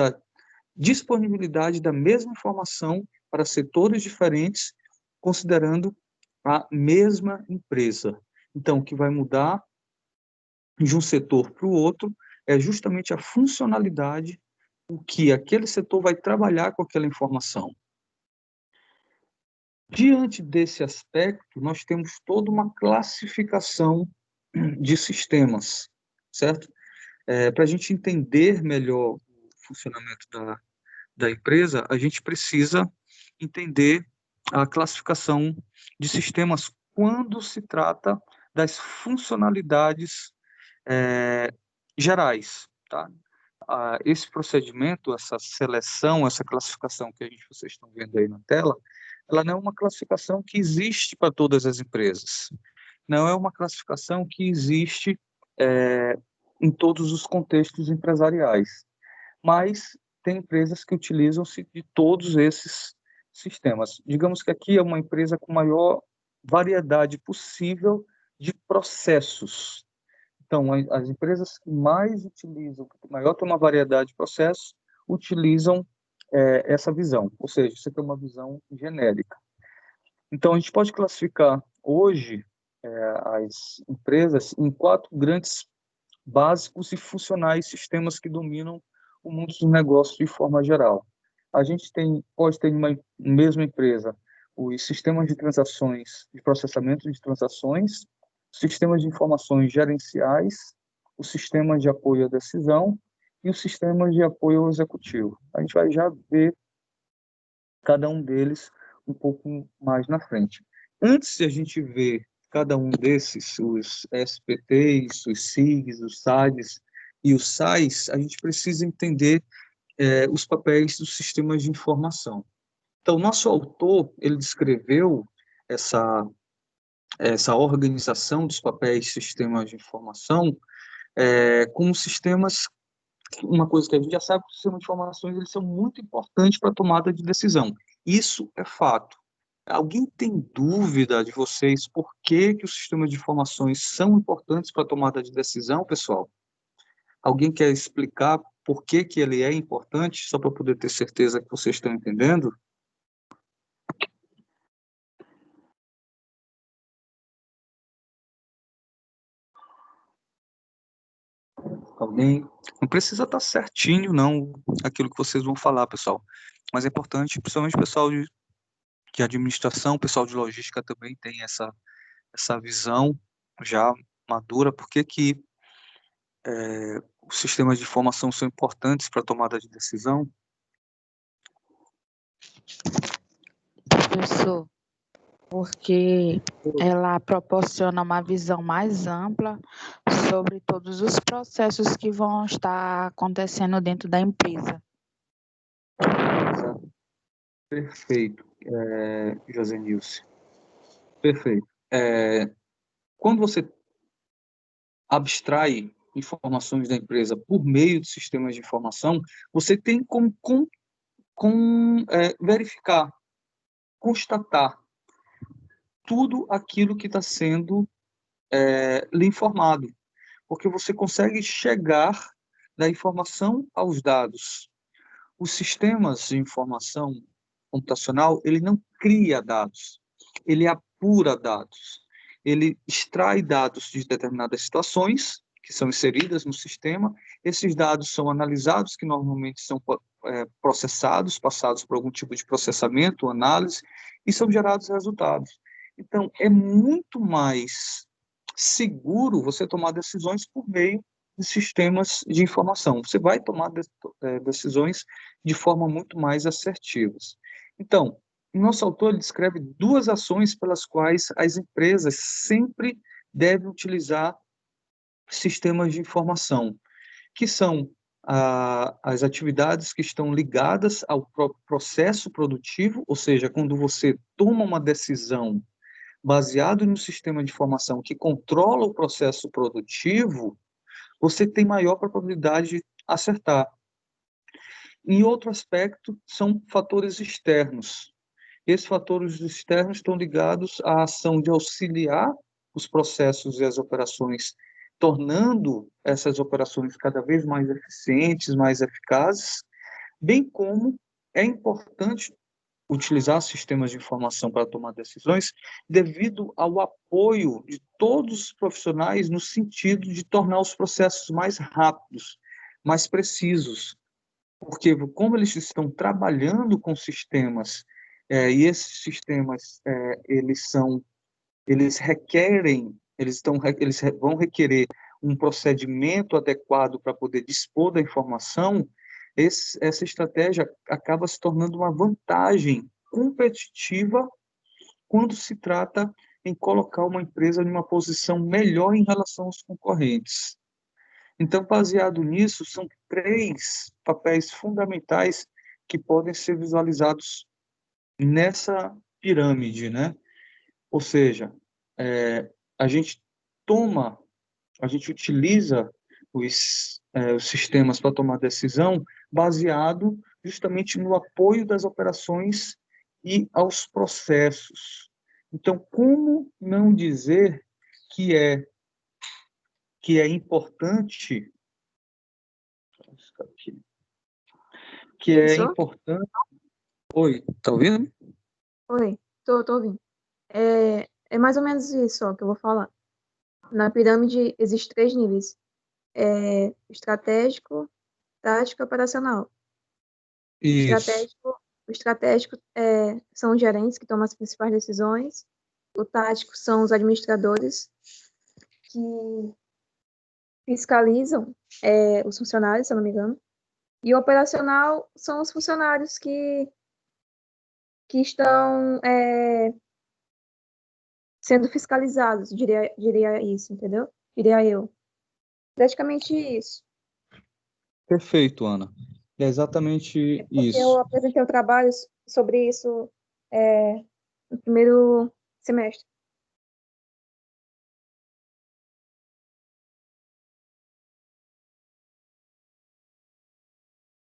disponibilidade da mesma informação para setores diferentes, considerando a mesma empresa. Então, o que vai mudar de um setor para o outro é justamente a funcionalidade, o que aquele setor vai trabalhar com aquela informação. Diante desse aspecto, nós temos toda uma classificação de sistemas, certo? Para a gente entender melhor o funcionamento da empresa, a gente precisa entender a classificação de sistemas quando se trata das funcionalidades gerais, tá? Esse procedimento, essa seleção, essa classificação que vocês estão vendo aí na tela, ela não é uma classificação que existe para todas as empresas. Não é uma classificação que existe em todos os contextos empresariais. Mas tem empresas que utilizam-se de todos esses sistemas. Digamos que aqui é uma empresa com maior variedade possível de processos. Então, as empresas que mais utilizam, que maior tem uma variedade de processos, utilizam essa visão, ou seja, isso aqui é uma visão genérica. Então, a gente pode classificar hoje as empresas em 4 grandes básicos e funcionais sistemas que dominam o mundo dos negócios de forma geral. A gente pode ter em uma mesma empresa os sistemas de transações, de processamento de transações, sistemas de informações gerenciais, os sistemas de apoio à decisão e os sistemas de apoio ao executivo. A gente vai já ver cada um deles um pouco mais na frente. Antes de a gente ver cada um desses, os SPTs, os SIGs, os SADs e os SAIs, a gente precisa entender os papéis dos sistemas de informação. Então, o nosso autor, ele descreveu essa organização dos papéis de sistemas de informação como sistemas, uma coisa que a gente já sabe, que os sistemas de informações eles são muito importantes para a tomada de decisão. Isso é fato. Alguém tem dúvida de vocês por que os sistemas de informações são importantes para a tomada de decisão, pessoal? Alguém quer explicar por que ele é importante, só para poder ter certeza que vocês estão entendendo? Alguém? Não precisa estar certinho, não, aquilo que vocês vão falar, pessoal. Mas é importante, principalmente o pessoal de administração, o pessoal de logística também tem essa visão já madura, por que os sistemas de informação são importantes para a tomada de decisão? Professor, porque ela proporciona uma visão mais ampla sobre todos os processos que vão estar acontecendo dentro da empresa. Perfeito, José Nilce. Perfeito. Quando você abstrai informações da empresa por meio de sistemas de informação, você tem como verificar, constatar tudo aquilo que está sendo lhe informado, porque você consegue chegar da informação aos dados. Os sistemas de informação computacional, ele não cria dados, ele apura dados, ele extrai dados de determinadas situações que são inseridas no sistema, esses dados são analisados, que normalmente são processados, passados por algum tipo de processamento, análise, e são gerados resultados. Então, é muito mais seguro você tomar decisões por meio de sistemas de informação. Você vai tomar decisões de forma muito mais assertivas. Então, o nosso autor descreve 2 ações pelas quais as empresas sempre devem utilizar sistemas de informação, que são as atividades que estão ligadas ao próprio processo produtivo, ou seja, quando você toma uma decisão baseado no sistema de informação que controla o processo produtivo, você tem maior probabilidade de acertar. Em outro aspecto, são fatores externos. Esses fatores externos estão ligados à ação de auxiliar os processos e as operações, tornando essas operações cada vez mais eficientes, mais eficazes, bem como é importante utilizar sistemas de informação para tomar decisões devido ao apoio de todos os profissionais no sentido de tornar os processos mais rápidos, mais precisos, porque como eles estão trabalhando com sistemas e esses sistemas eles vão requerer um procedimento adequado para poder dispor da informação. Essa estratégia acaba se tornando uma vantagem competitiva quando se trata em colocar uma empresa em uma posição melhor em relação aos concorrentes. Então, baseado nisso, são 3 papéis fundamentais que podem ser visualizados nessa pirâmide, né? Ou seja, a gente utiliza os sistemas para tomar decisão baseado justamente no apoio das operações e aos processos. Então, como não dizer que é importante, importante... Oi, tá ouvindo? Oi, tô ouvindo. É mais ou menos isso, ó, que eu vou falar. Na pirâmide existem 3 níveis. Estratégico, tático e operacional. Isso. O estratégico são os gerentes que tomam as principais decisões. O tático são os administradores que fiscalizam os funcionários, se eu não me engano. E o operacional são os funcionários que estão sendo fiscalizados, diria isso, entendeu? Diria eu. Praticamente isso. Perfeito, Ana. É exatamente isso. Eu apresentei um trabalho sobre isso no primeiro semestre.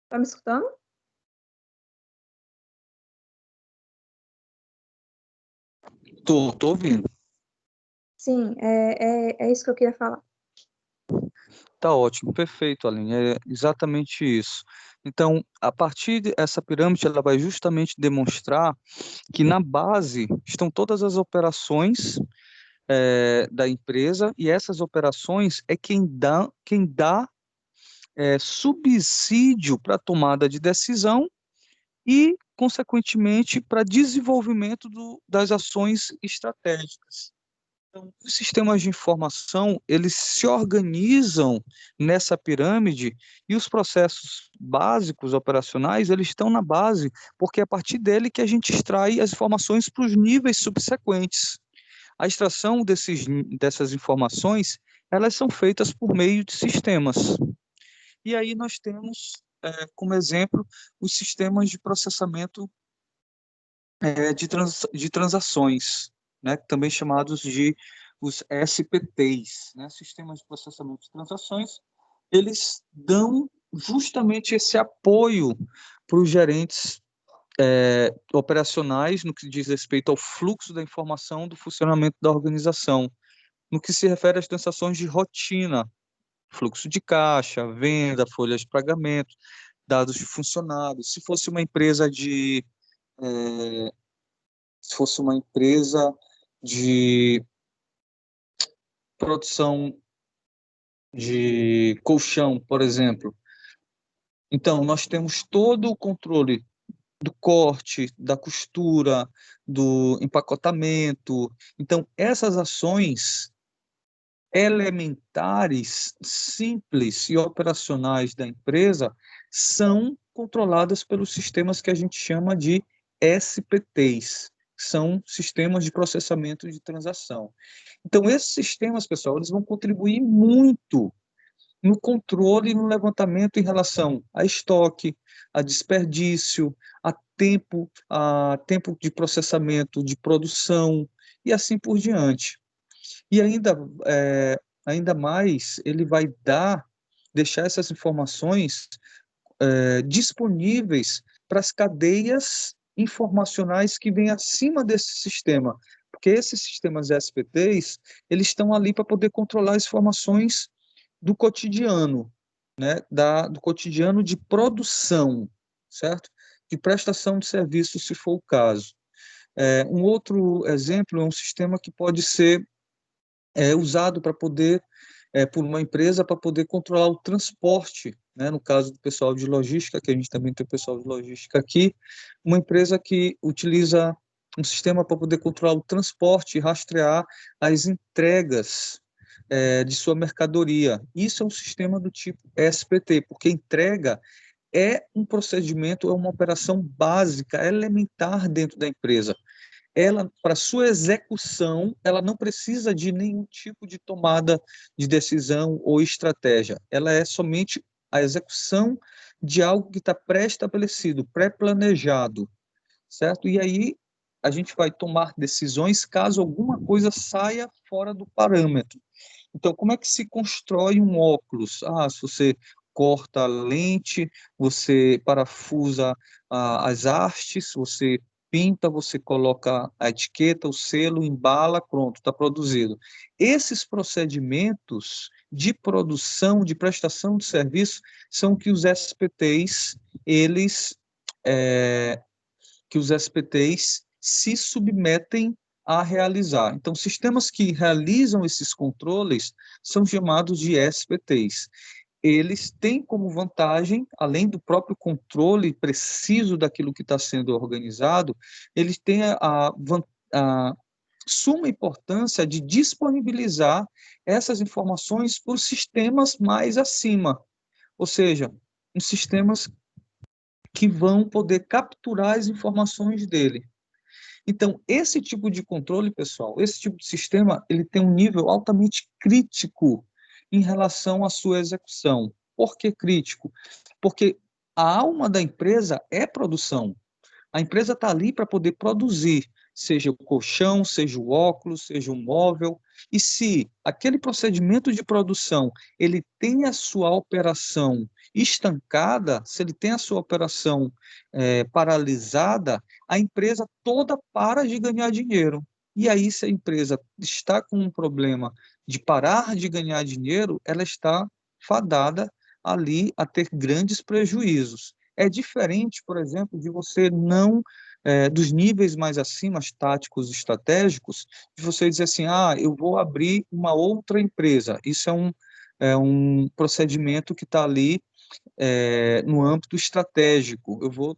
Tá me escutando? Tô ouvindo. Sim, é isso que eu queria falar. Tá ótimo, perfeito, Aline, é exatamente isso. Então, a partir dessa pirâmide, ela vai justamente demonstrar que na base estão todas as operações da empresa, e essas operações é quem dá subsídio para a tomada de decisão e, consequentemente, para desenvolvimento das ações estratégicas. Então, os sistemas de informação, eles se organizam nessa pirâmide e os processos básicos operacionais, eles estão na base, porque é a partir dele que a gente extrai as informações para os níveis subsequentes. A extração dessas informações, elas são feitas por meio de sistemas. E aí nós temos, como exemplo, os sistemas de processamento de transações, né, também chamados de os SPTs, né, sistemas de processamento de transações. Eles dão justamente esse apoio para os gerentes operacionais no que diz respeito ao fluxo da informação do funcionamento da organização, no que se refere às transações de rotina, fluxo de caixa, venda, folhas de pagamento, dados de funcionários. Se fosse uma empresa de produção de colchão, por exemplo. Então, nós temos todo o controle do corte, da costura, do empacotamento. Então, essas ações elementares, simples e operacionais da empresa são controladas pelos sistemas que a gente chama de SPTs, são sistemas de processamento de transação. Então, esses sistemas, pessoal, eles vão contribuir muito no controle e no levantamento em relação a estoque, a desperdício, a tempo de processamento, de produção, e assim por diante. E ainda mais, ele vai deixar essas informações disponíveis para as cadeias informacionais que vêm acima desse sistema, porque esses sistemas SPTs, eles estão ali para poder controlar as informações do cotidiano, né, do cotidiano de produção. certo? De prestação de serviço, se for o caso. Um outro exemplo é um sistema que pode ser usado para poder, por uma empresa, para poder controlar o transporte, né? No caso do pessoal de logística, que a gente também tem o pessoal de logística aqui, uma empresa que utiliza um sistema para poder controlar o transporte e rastrear as entregas de sua mercadoria. Isso é um sistema do tipo SPT, porque entrega é um procedimento, é uma operação básica, elementar dentro da empresa. Ela, para sua execução, ela não precisa de nenhum tipo de tomada de decisão ou estratégia. Ela é somente a execução de algo que está pré-estabelecido, pré-planejado, certo? E aí a gente vai tomar decisões caso alguma coisa saia fora do parâmetro. Então, como é que se constrói um óculos? Se você corta a lente, você parafusa as hastes, você pinta, você coloca a etiqueta, o selo, embala, pronto, está produzido. Esses procedimentos de produção, de prestação de serviço, são que os SPTs, se submetem a realizar. Então, sistemas que realizam esses controles são chamados de SPTs. Eles têm como vantagem, além do próprio controle preciso daquilo que está sendo organizado, eles têm a suma importância de disponibilizar essas informações para os sistemas mais acima, ou seja, os sistemas que vão poder capturar as informações dele. Então, esse tipo de controle, pessoal, esse tipo de sistema, ele tem um nível altamente crítico em relação à sua execução. Por que crítico? Porque a alma da empresa é produção. A empresa está ali para poder produzir, seja o colchão, seja o óculos, seja o móvel. E se aquele procedimento de produção ele tem a sua operação estancada, se ele tem a sua operação paralisada, a empresa toda para de ganhar dinheiro. E aí, se a empresa está com um problema de parar de ganhar dinheiro, ela está fadada ali a ter grandes prejuízos. É diferente, por exemplo, de você não, dos níveis mais acima, táticos, estratégicos, de você dizer assim, eu vou abrir uma outra empresa. Isso é um procedimento que está ali no âmbito estratégico. Eu vou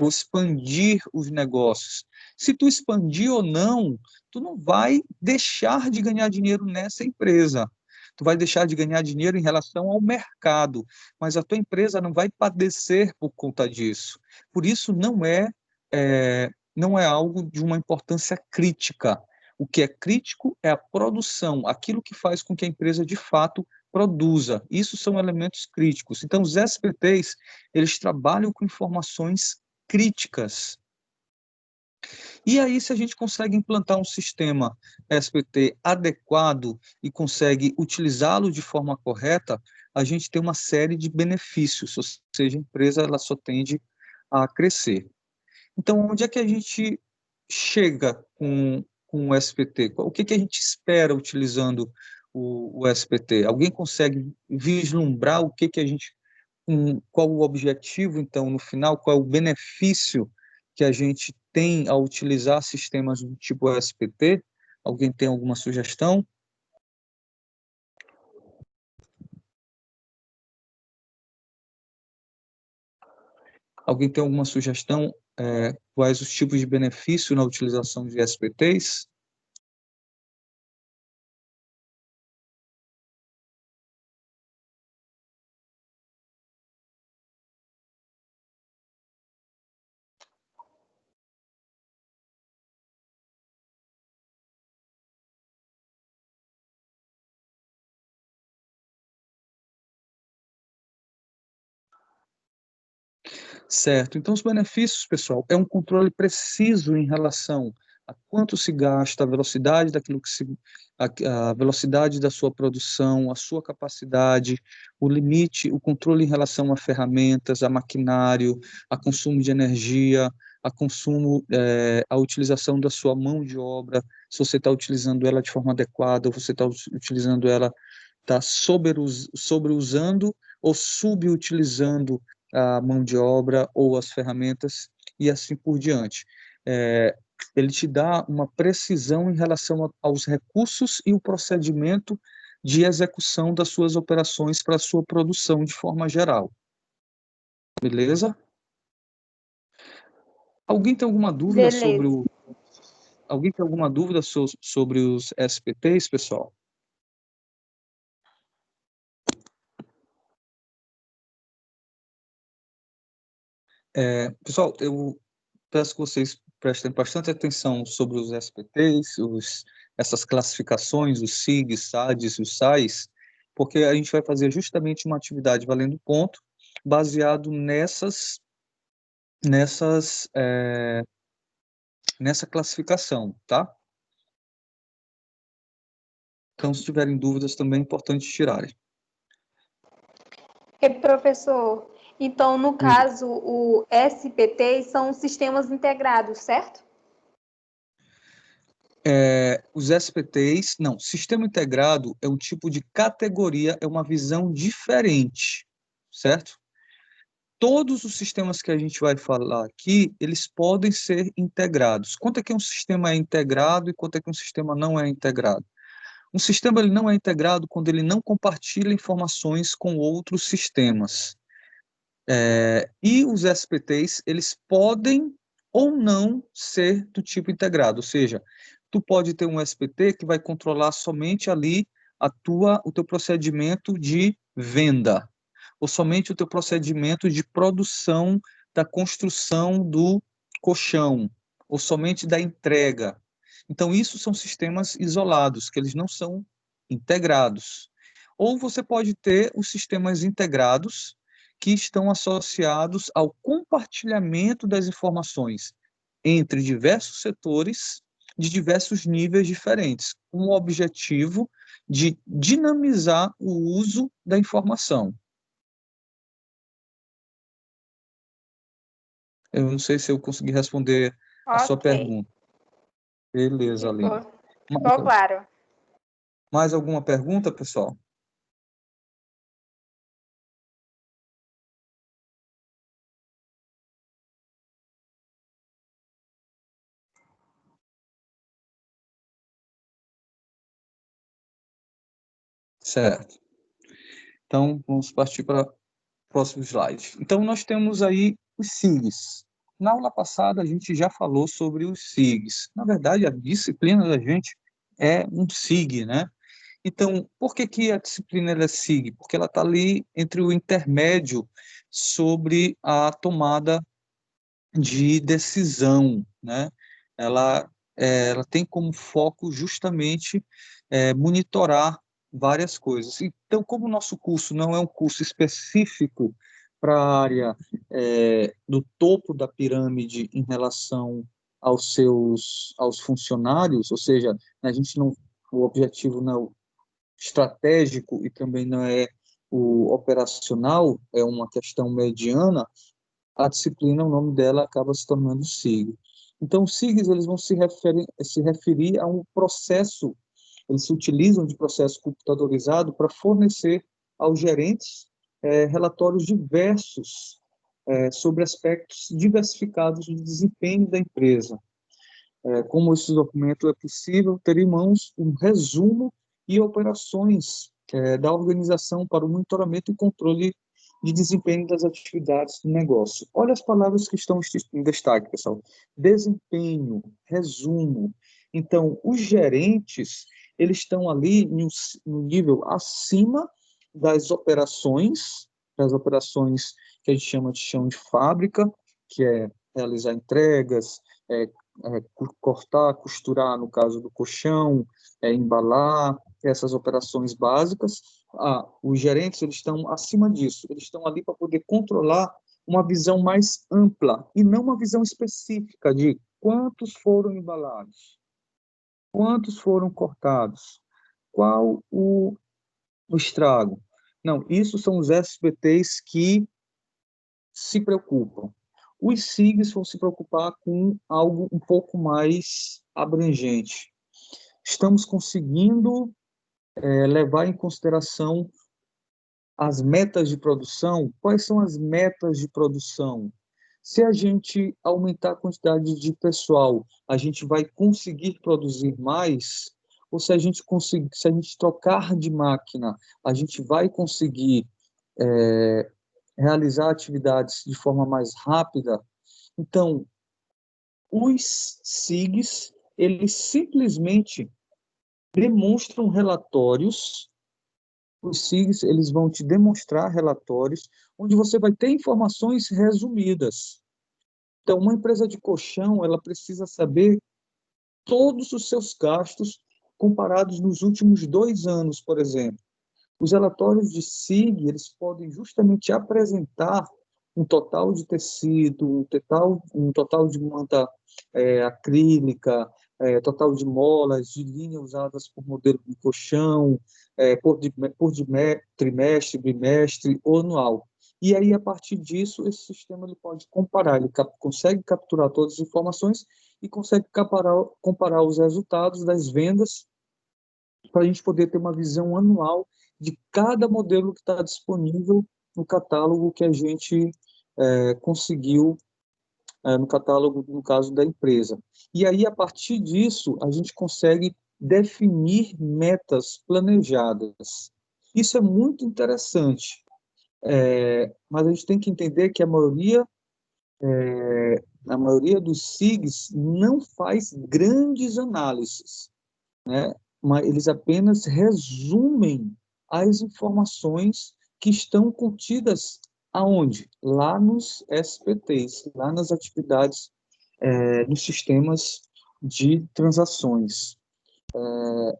expandir os negócios. Se tu expandir ou não, tu não vai deixar de ganhar dinheiro nessa empresa. Tu vai deixar de ganhar dinheiro em relação ao mercado, mas a tua empresa não vai padecer por conta disso. Por isso, não é algo de uma importância crítica. O que é crítico é a produção, aquilo que faz com que a empresa, de fato, produza. Isso são elementos críticos. Então, os SPTs, eles trabalham com informações críticas. E aí, se a gente consegue implantar um sistema SPT adequado e consegue utilizá-lo de forma correta, a gente tem uma série de benefícios, ou seja, a empresa ela só tende a crescer. Então, onde é que a gente chega com o SPT? O que a gente espera utilizando o SPT? Alguém consegue vislumbrar o que a gente, qual o objetivo, então, no final, qual é o benefício que a gente tem ao utilizar sistemas do tipo SPT? Alguém tem alguma sugestão? Alguém tem alguma sugestão? Quais os tipos de benefício na utilização de SPTs? Certo. Então, os benefícios, pessoal, é um controle preciso em relação a quanto se gasta, a velocidade daquilo a velocidade da sua produção, a sua capacidade, o limite, o controle em relação a ferramentas, a maquinário, a consumo de energia, a utilização da sua mão de obra, se você está utilizando ela de forma adequada, ou você está utilizando ela, está sobreusando ou subutilizando a mão de obra ou as ferramentas e assim por diante. Ele te dá uma precisão em relação aos recursos e o procedimento de execução das suas operações para a sua produção de forma geral. Beleza? Alguém tem alguma dúvida sobre Beleza. Alguém tem alguma dúvida sobre os SPTs, pessoal? Pessoal, eu peço que vocês prestem bastante atenção sobre os SPTs, essas classificações, os SIGs, SADs e os SAIs, porque a gente vai fazer justamente uma atividade valendo ponto, baseado nessa classificação, tá? Então, se tiverem dúvidas, também é importante tirarem. Professor, então, no caso, o SPT são sistemas integrados, certo? Os SPTs, não, sistema integrado é um tipo de categoria, é uma visão diferente, certo? Todos os sistemas que a gente vai falar aqui, eles podem ser integrados. Quanto é que um sistema é integrado e quanto é que um sistema não é integrado? Um sistema ele não é integrado quando ele não compartilha informações com outros sistemas. E os SPTs, eles podem ou não ser do tipo integrado, ou seja, tu pode ter um SPT que vai controlar somente ali o teu procedimento de venda, ou somente o teu procedimento de produção da construção do colchão, ou somente da entrega. Então, isso são sistemas isolados, que eles não são integrados. Ou você pode ter os sistemas integrados, que estão associados ao compartilhamento das informações entre diversos setores de diversos níveis diferentes, com o objetivo de dinamizar o uso da informação. Eu não sei se eu consegui responder a sua pergunta. Beleza, Aline. Ficou claro. Mais alguma pergunta, pessoal? Certo. Então, vamos partir para o próximo slide. Então, nós temos aí os SIGs. Na aula passada, a gente já falou sobre os SIGs. Na verdade, a disciplina da gente é um SIG, né? Então, por que a disciplina é SIG? Porque ela está ali entre o intermédio sobre a tomada de decisão, né? Ela tem como foco justamente monitorar várias coisas. Então, como o nosso curso não é um curso específico para a área do topo da pirâmide em relação aos funcionários, ou seja, o objetivo não é estratégico e também não é o operacional, é uma questão mediana, a disciplina, o nome dela acaba se tornando SIG. Então, os SIGs eles vão se referir a um processo, eles se utilizam de processo computadorizado para fornecer aos gerentes relatórios diversos sobre aspectos diversificados do desempenho da empresa. Como esse documento é possível, ter em mãos um resumo e operações da organização para o monitoramento e controle de desempenho das atividades do negócio. Olha as palavras que estão em destaque, pessoal. Desempenho, resumo. Então, os gerentes, eles estão ali no nível acima das operações que a gente chama de chão de fábrica, que é realizar entregas, cortar, costurar, no caso do colchão, embalar, essas operações básicas. Os gerentes eles estão acima disso, eles estão ali para poder controlar uma visão mais ampla e não uma visão específica de quantos foram embalados, quantos foram cortados, qual o estrago. Não, isso são os SPTs que se preocupam. Os SIGs vão se preocupar com algo um pouco mais abrangente. Estamos conseguindo levar em consideração as metas de produção, quais são as metas de produção? Se a gente aumentar a quantidade de pessoal, a gente vai conseguir produzir mais? Ou se a gente trocar de máquina, a gente vai conseguir realizar atividades de forma mais rápida? Então, os SIGs, eles simplesmente demonstram relatórios. Os SIGs, eles vão te demonstrar relatórios onde você vai ter informações resumidas. Então, uma empresa de colchão, ela precisa saber todos os seus gastos comparados nos últimos 2 anos, por exemplo. Os relatórios de SIG, eles podem justamente apresentar um total de tecido, um total de manta acrílica, total de molas, de linha usadas por modelo de colchão, por trimestre, bimestre ou anual. E aí, a partir disso, esse sistema ele pode comparar, ele consegue capturar todas as informações e consegue comparar os resultados das vendas para a gente poder ter uma visão anual de cada modelo que está disponível no catálogo que a gente conseguiu, no catálogo, no caso da empresa. E aí, a partir disso, a gente consegue definir metas planejadas. Isso é muito interessante, mas a gente tem que entender que a maioria dos SIGs não faz grandes análises, né? Mas eles apenas resumem as informações que estão contidas aonde? Lá nos SPTs, lá nas atividades, nos sistemas de transações.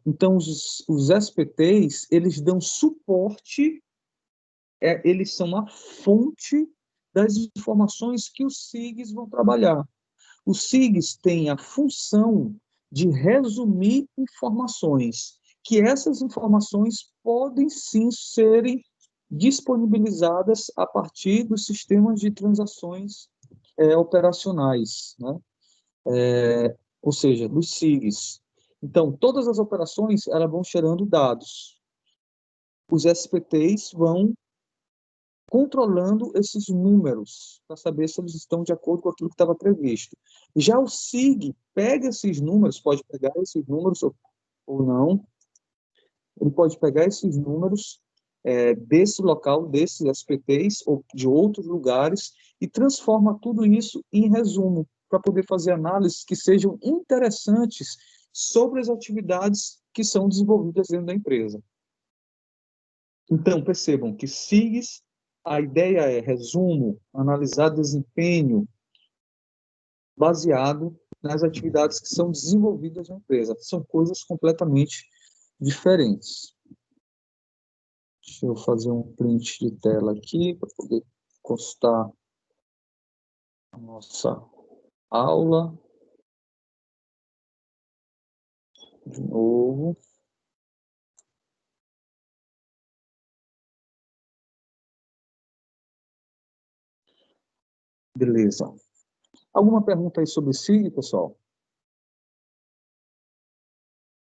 Então, os SPTs, eles dão suporte, eles são a fonte das informações que os SIGs vão trabalhar. Os SIGs têm a função de resumir informações, que essas informações podem sim serem disponibilizadas a partir dos sistemas de transações operacionais, né? Ou seja, dos SIGs. Então, todas as operações elas vão gerando dados. Os SPTs vão controlando esses números para saber se eles estão de acordo com aquilo que estava previsto. Já o SIG pega esses números, pode pegar esses números ou não, ele pode pegar esses números desse local, desses SPTs ou de outros lugares e transforma tudo isso em resumo para poder fazer análises que sejam interessantes sobre as atividades que são desenvolvidas dentro da empresa. Então, percebam que SIGs, a ideia é resumo, analisar desempenho baseado nas atividades que são desenvolvidas na empresa. São coisas completamente diferentes. Deixa eu fazer um print de tela aqui para poder constar a nossa aula. De novo. Beleza. Alguma pergunta aí sobre o SIG, pessoal?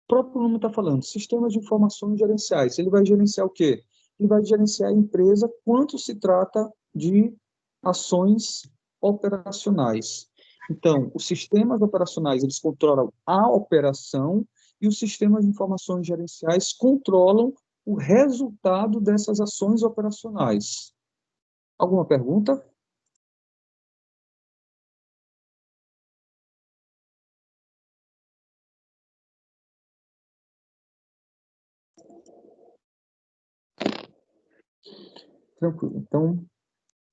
O próprio nome está falando, sistemas de informações gerenciais. Ele vai gerenciar o quê? Ele vai gerenciar a empresa quando se trata de ações operacionais. Então, os sistemas operacionais, eles controlam a operação e os sistemas de informações gerenciais controlam o resultado dessas ações operacionais. Alguma pergunta? Tranquilo. Então,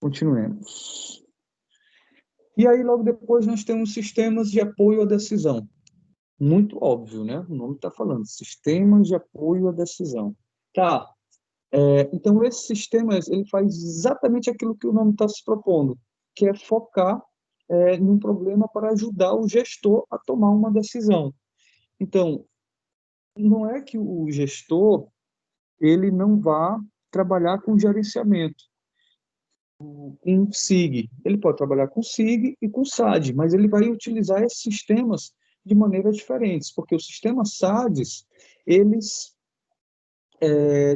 continuemos. E aí, logo depois, nós temos sistemas de apoio à decisão. Muito óbvio, né? O nome está falando, sistemas de apoio à decisão. Tá. Então, esse sistema, ele faz exatamente aquilo que o nome está se propondo, que é focar num problema para ajudar o gestor a tomar uma decisão. Então, não é que o gestor ele não vá trabalhar com gerenciamento, com SIG. Ele pode trabalhar com SIG e com SAD, mas ele vai utilizar esses sistemas de maneiras diferentes, porque os sistemas SADs, eles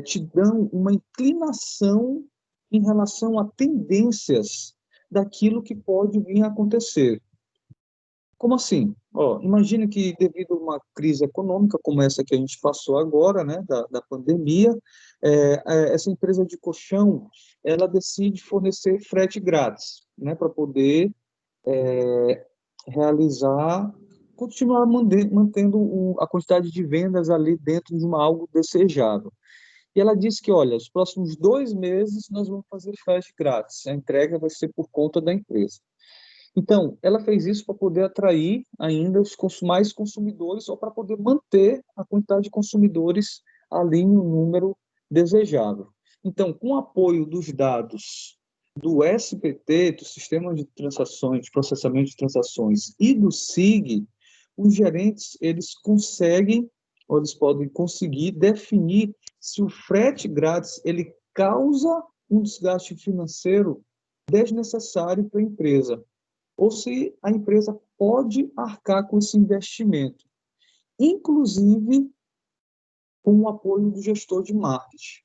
te dão uma inclinação em relação a tendências daquilo que pode vir a acontecer. Como assim? Imagine que devido a uma crise econômica como essa que a gente passou agora, né, da pandemia, essa empresa de colchão, ela decide fornecer frete grátis, né, para poder continuar mantendo a quantidade de vendas ali dentro de algo desejável. E ela disse que, olha, os próximos 2 meses nós vamos fazer frete grátis, a entrega vai ser por conta da empresa. Então, ela fez isso para poder atrair ainda mais consumidores ou para poder manter a quantidade de consumidores ali em um número desejável. Então, com o apoio dos dados do SPT, do Sistema de Transações, de Processamento de Transações, e do SIG, os gerentes, eles conseguem, ou eles podem conseguir definir se o frete grátis, ele causa um desgaste financeiro desnecessário para a empresa, ou se a empresa pode arcar com esse investimento, inclusive com o apoio do gestor de marketing.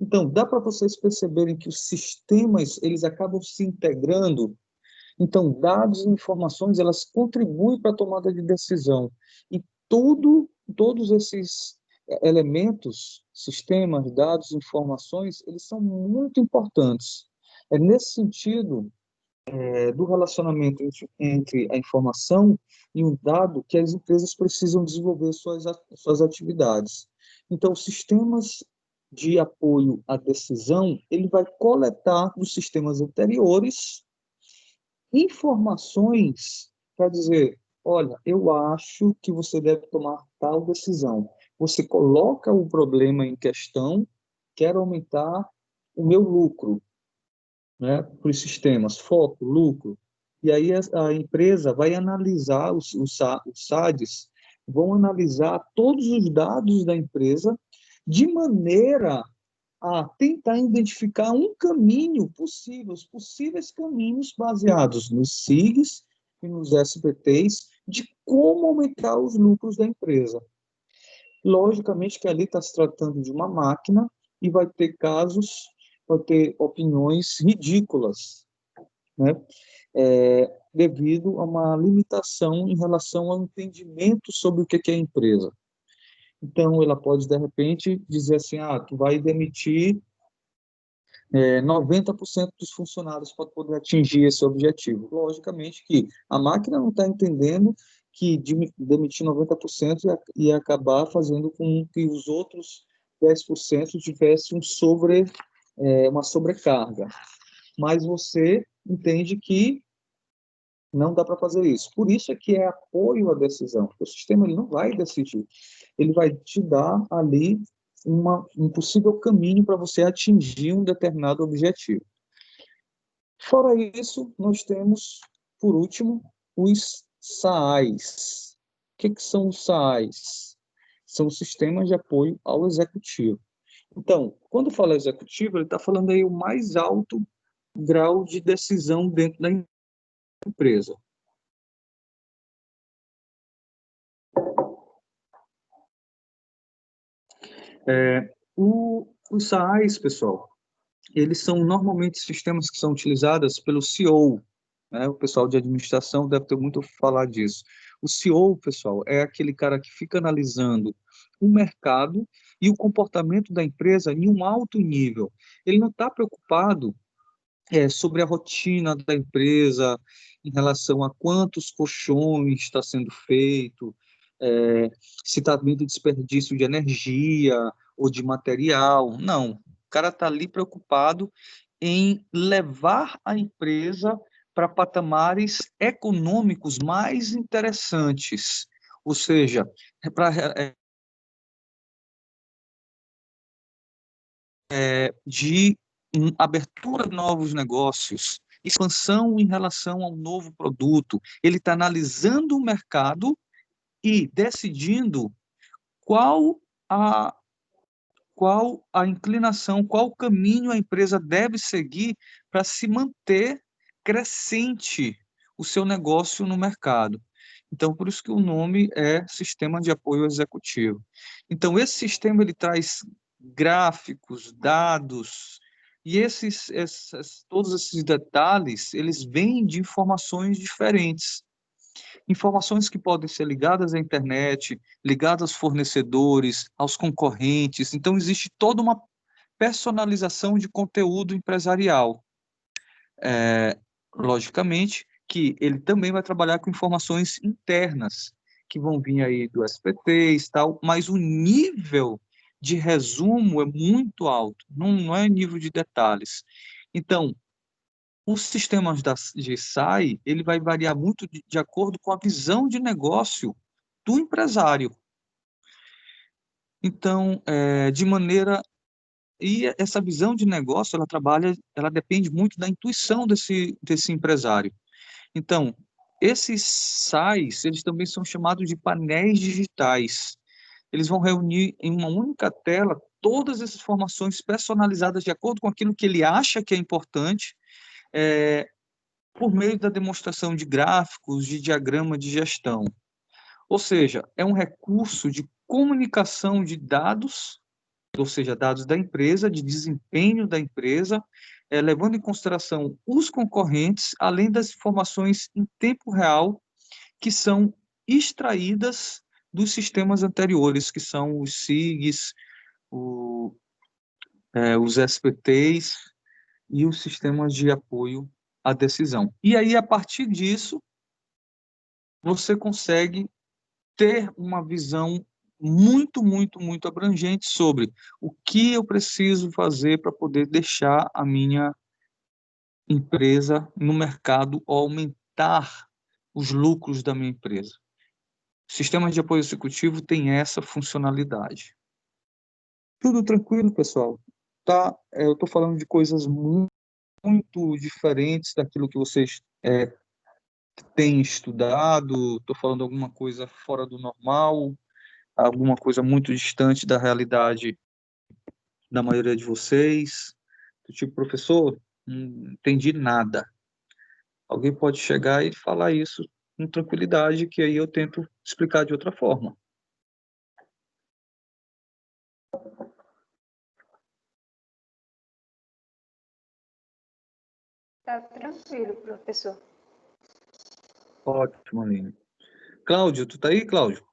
Então, dá para vocês perceberem que os sistemas, eles acabam se integrando. Então, dados e informações, elas contribuem para a tomada de decisão. E todos esses elementos, sistemas, dados, informações, eles são muito importantes. É nesse sentido do relacionamento entre a informação e o dado que as empresas precisam desenvolver suas atividades. Então, os sistemas de apoio à decisão, ele vai coletar dos sistemas anteriores informações para dizer, olha, eu acho que você deve tomar tal decisão. Você coloca o problema em questão, quero aumentar o meu lucro, né, para os sistemas, foco, lucro. E aí a empresa vai analisar, os SADs vão analisar todos os dados da empresa de maneira a tentar identificar um caminho possível, os possíveis caminhos baseados nos SIGs e nos SPTs de como aumentar os lucros da empresa. Logicamente que ali está se tratando de uma máquina e vai ter casos, vai ter opiniões ridículas, né? Devido a uma limitação em relação ao entendimento sobre o que é empresa. Então, ela pode, de repente, dizer assim, tu vai demitir 90% dos funcionários para poder atingir esse objetivo. Logicamente que a máquina não está entendendo que demitir 90% ia acabar fazendo com que os outros 10% tivessem uma sobrecarga. Mas você entende que não dá para fazer isso. Por isso é que é apoio à decisão. O sistema ele não vai decidir. Ele vai te dar ali um possível caminho para você atingir um determinado objetivo. Fora isso, nós temos, por último, os SAAs. O que são os SAAs? São sistemas de apoio ao executivo. Então, quando fala executivo, ele está falando aí o mais alto grau de decisão dentro da empresa. Os SAAs, pessoal, eles são normalmente sistemas que são utilizados pelo CEO, né? O pessoal de administração deve ter muito falar disso. O CEO, pessoal, é aquele cara que fica analisando o mercado e o comportamento da empresa em um alto nível. Ele não está preocupado sobre a rotina da empresa em relação a quantos colchões está sendo feito, se está havendo desperdício de energia ou de material. Não, o cara está ali preocupado em levar a empresa para patamares econômicos mais interessantes, ou seja, de abertura de novos negócios, expansão em relação ao novo produto. Ele está analisando o mercado e decidindo qual a inclinação, qual o caminho a empresa deve seguir para se manter crescente o seu negócio no mercado. Então, por isso que o nome é Sistema de Apoio Executivo. Então, esse sistema ele traz gráficos, dados, e todos esses detalhes, eles vêm de informações diferentes. Informações que podem ser ligadas à internet, ligadas aos fornecedores, aos concorrentes. Então, existe toda uma personalização de conteúdo empresarial. Logicamente que ele também vai trabalhar com informações internas, que vão vir aí do SPT e tal, mas o nível de resumo é muito alto, não é nível de detalhes. Então, os sistemas de SAI, ele vai variar muito de acordo com a visão de negócio do empresário. Então, de maneira... E essa visão de negócio, ela depende muito da intuição desse empresário. Então, esses SAIs, eles também são chamados de painéis digitais. Eles vão reunir em uma única tela todas essas informações personalizadas de acordo com aquilo que ele acha que é importante, por meio da demonstração de gráficos, de diagrama de gestão. Ou seja, é um recurso de comunicação de dados, ou seja, dados da empresa, de desempenho da empresa, levando em consideração os concorrentes, além das informações em tempo real que são extraídas dos sistemas anteriores, que são os SIGs, os SPTs e os sistemas de apoio à decisão. E aí, a partir disso, você consegue ter uma visão muito, muito, muito abrangente sobre o que eu preciso fazer para poder deixar a minha empresa no mercado ou aumentar os lucros da minha empresa. Sistemas de apoio executivo tem essa funcionalidade. Tudo tranquilo, pessoal? Tá? Eu estou falando de coisas muito, muito diferentes daquilo que vocês têm estudado. Estou falando alguma coisa fora do normal, alguma coisa muito distante da realidade da maioria de vocês. Tipo, professor, não entendi nada. Alguém pode chegar e falar isso com tranquilidade, que aí eu tento explicar de outra forma. Tá tranquilo, professor. Ótimo, Aline. Cláudio, tu tá aí, Cláudio?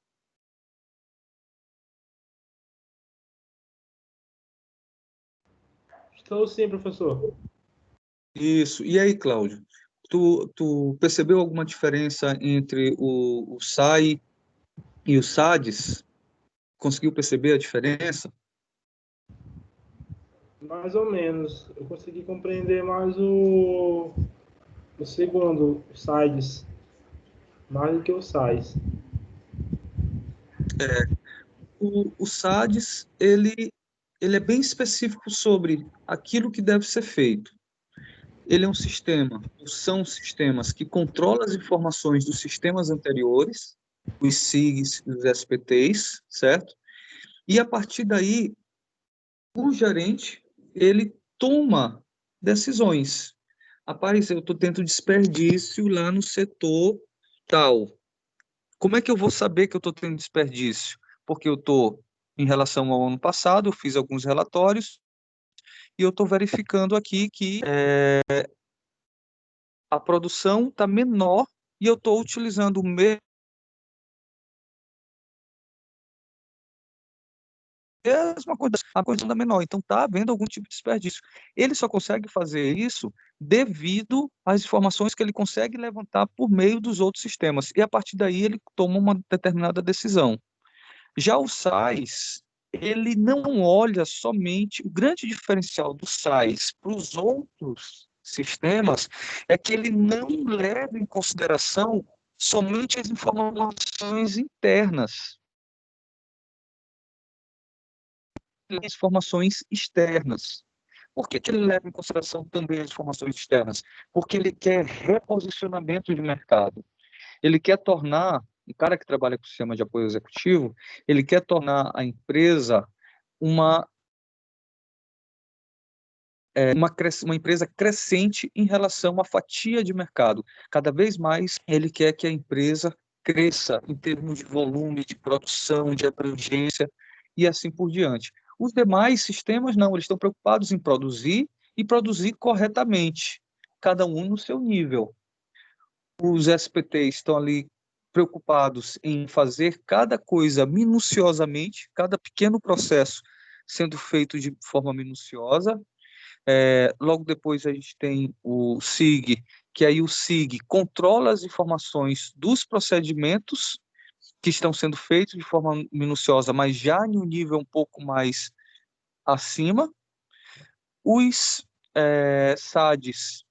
Estou sim, professor. Isso. E aí, Cláudio? Tu percebeu alguma diferença entre o SAI e o SADS? Conseguiu perceber a diferença? Mais ou menos. Eu consegui compreender mais o segundo, o SAIDS, mais do que o SAIS. O SADS, ele é bem específico sobre aquilo que deve ser feito. Ele é um sistema, são sistemas que controlam as informações dos sistemas anteriores, os SIGs e os SPTs, certo? E a partir daí, o gerente, ele toma decisões. Apareceu, eu estou tendo desperdício lá no setor tal. Como é que eu vou saber que eu estou tendo desperdício? Porque eu estou, em relação ao ano passado, eu fiz alguns relatórios e eu estou verificando aqui que a produção está menor e eu estou utilizando o mesma coisa, a coisa está menor, então está havendo algum tipo de desperdício. Ele só consegue fazer isso devido às informações que ele consegue levantar por meio dos outros sistemas, e a partir daí ele toma uma determinada decisão. Já o SAIS, ele não olha somente, o grande diferencial do SAIS para os outros sistemas é que ele não leva em consideração somente as informações internas, as informações externas. Por que ele leva em consideração também as informações externas? Porque ele quer reposicionamento de mercado. Ele quer tornar, um cara que trabalha com o sistema de apoio executivo, ele quer tornar a empresa uma empresa crescente em relação à fatia de mercado. Cada vez mais ele quer que a empresa cresça em termos de volume, de produção, de abrangência e assim por diante. Os demais sistemas não, eles estão preocupados em produzir e produzir corretamente, cada um no seu nível. Os SPTs estão ali preocupados em fazer cada coisa minuciosamente, cada pequeno processo sendo feito de forma minuciosa. Logo depois a gente tem o SIG, que aí o SIG controla as informações dos procedimentos que estão sendo feitos de forma minuciosa, mas já em um nível um pouco mais acima. Os SADs,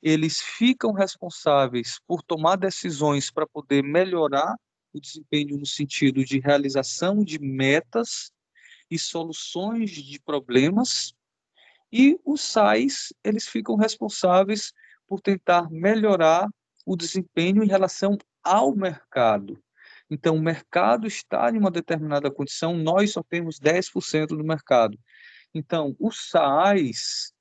eles ficam responsáveis por tomar decisões para poder melhorar o desempenho no sentido de realização de metas e soluções de problemas. E os SAIs, eles ficam responsáveis por tentar melhorar o desempenho em relação ao mercado. Então, o mercado está em uma determinada condição, nós só temos 10% do mercado. Então, os SAIs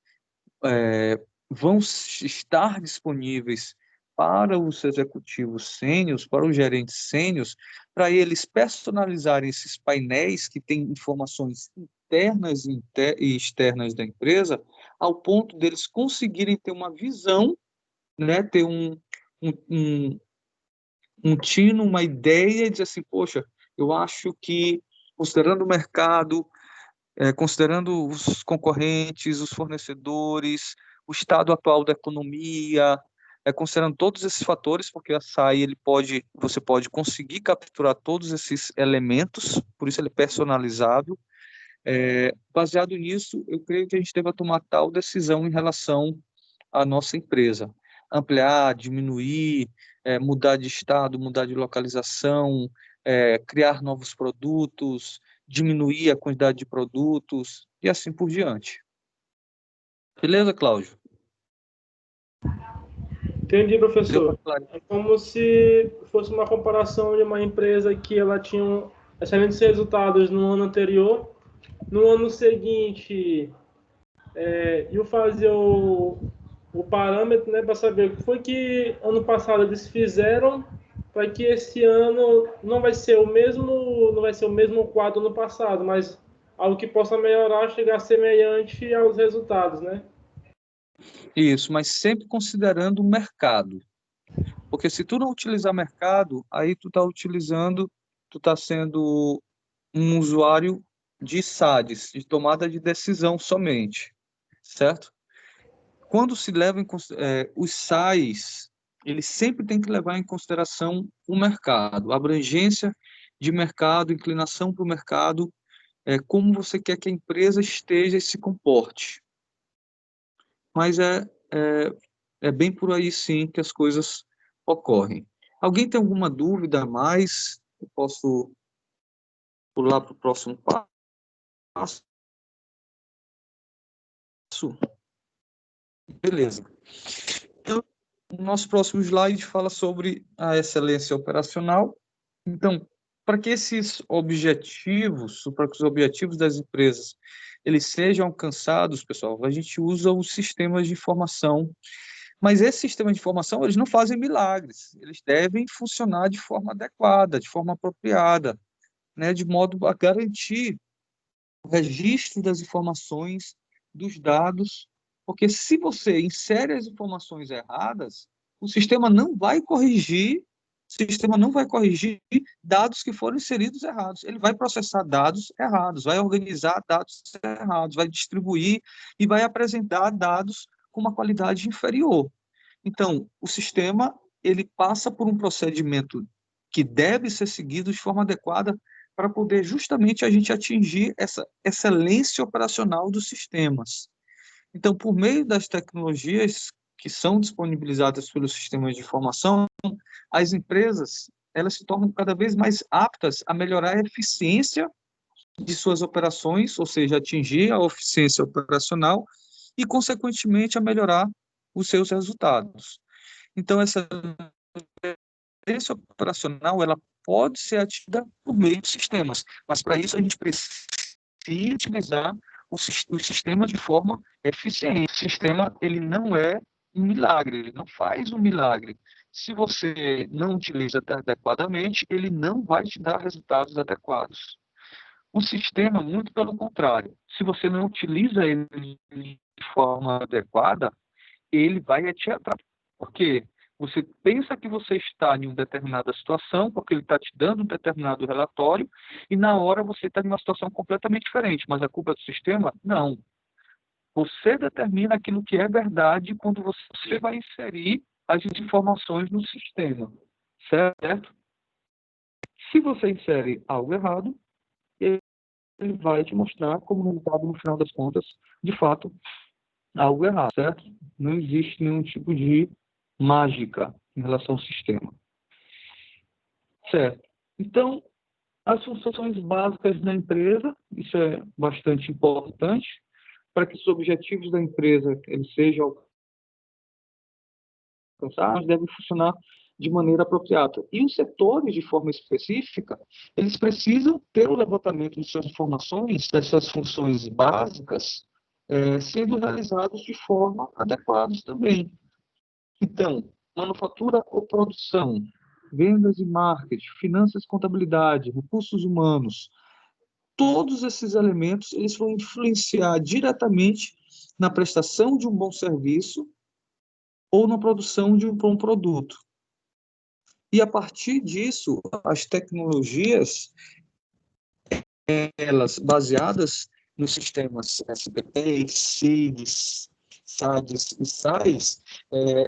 vão estar disponíveis para os executivos sênios, para os gerentes sênios, para eles personalizarem esses painéis que têm informações internas e externas da empresa, ao ponto deles conseguirem ter uma visão, né, ter um tino, uma ideia, e dizer assim, poxa, eu acho que, considerando o mercado, considerando os concorrentes, os fornecedores, o estado atual da economia, considerando todos esses fatores, porque a SAI, você pode conseguir capturar todos esses elementos, por isso ele é personalizável. Baseado nisso, eu creio que a gente deva tomar tal decisão em relação à nossa empresa. Ampliar, diminuir, mudar de estado, mudar de localização, criar novos produtos, diminuir a quantidade de produtos e assim por diante. Beleza, Cláudio? Entendi, professor. É como se fosse uma comparação de uma empresa que ela tinha excelentes resultados no ano anterior, no ano seguinte, eu fazia o parâmetro, né, para saber o que foi que ano passado eles fizeram para que esse ano não vai ser o mesmo quadro do ano passado, mas algo que possa melhorar, chegar semelhante aos resultados, né? Isso, mas sempre considerando o mercado. Porque se tu não utilizar mercado, aí tu tá sendo um usuário de SADs, de tomada de decisão somente, certo? Quando se leva os SAIs, eles sempre têm que levar em consideração o mercado, a abrangência de mercado, inclinação para o mercado, como você quer que a empresa esteja e se comporte. Mas é bem por aí, sim, que as coisas ocorrem. Alguém tem alguma dúvida a mais? Eu posso pular para o próximo passo? Beleza. Então, o nosso próximo slide fala sobre a excelência operacional. Então, para que os objetivos das empresas eles sejam alcançados, pessoal, a gente usa os sistemas de informação, mas esses sistemas de informação, eles não fazem milagres, eles devem funcionar de forma adequada, de forma apropriada, né, de modo a garantir o registro das informações, dos dados, porque se você insere as informações erradas, o sistema não vai corrigir dados que foram inseridos errados. Ele vai processar dados errados, vai organizar dados errados, vai distribuir e vai apresentar dados com uma qualidade inferior. Então, o sistema ele passa por um procedimento que deve ser seguido de forma adequada para poder justamente a gente atingir essa excelência operacional dos sistemas. Então, por meio das tecnologias que são disponibilizadas pelos sistemas de informação, as empresas elas se tornam cada vez mais aptas a melhorar a eficiência de suas operações, ou seja, atingir a eficiência operacional e, consequentemente, a melhorar os seus resultados. Então, essa eficiência operacional ela pode ser atingida por meio de sistemas, mas para isso a gente precisa utilizar o sistema de forma eficiente. O sistema ele não é um milagre, ele não faz um milagre. Se você não utiliza adequadamente, ele não vai te dar resultados adequados. O sistema, muito pelo contrário, se você não utiliza ele de forma adequada, ele vai te atrapalhar. Por quê? Você pensa que você está em uma determinada situação, porque ele está te dando um determinado relatório, e na hora você está em uma situação completamente diferente. Mas a culpa é do sistema? Não. Você determina aquilo que é verdade quando você vai inserir as informações no sistema. Certo? Se você insere algo errado, ele vai te mostrar como resultado, no final das contas, de fato, algo errado, certo? Não existe nenhum tipo de mágica em relação ao sistema. Certo. Então, as funções básicas da empresa, isso é bastante importante, para que os objetivos da empresa eles sejam alcançados, devem funcionar de maneira apropriada. E os setores, de forma específica, eles precisam ter o levantamento de suas informações, das suas funções básicas, sendo realizados de forma adequada também. Então, manufatura ou produção, vendas e marketing, finanças e contabilidade, recursos humanos, todos esses elementos eles vão influenciar diretamente na prestação de um bom serviço ou na produção de um bom produto. E, a partir disso, as tecnologias, elas baseadas nos sistemas SBT, SIGs, SADs e SAIs,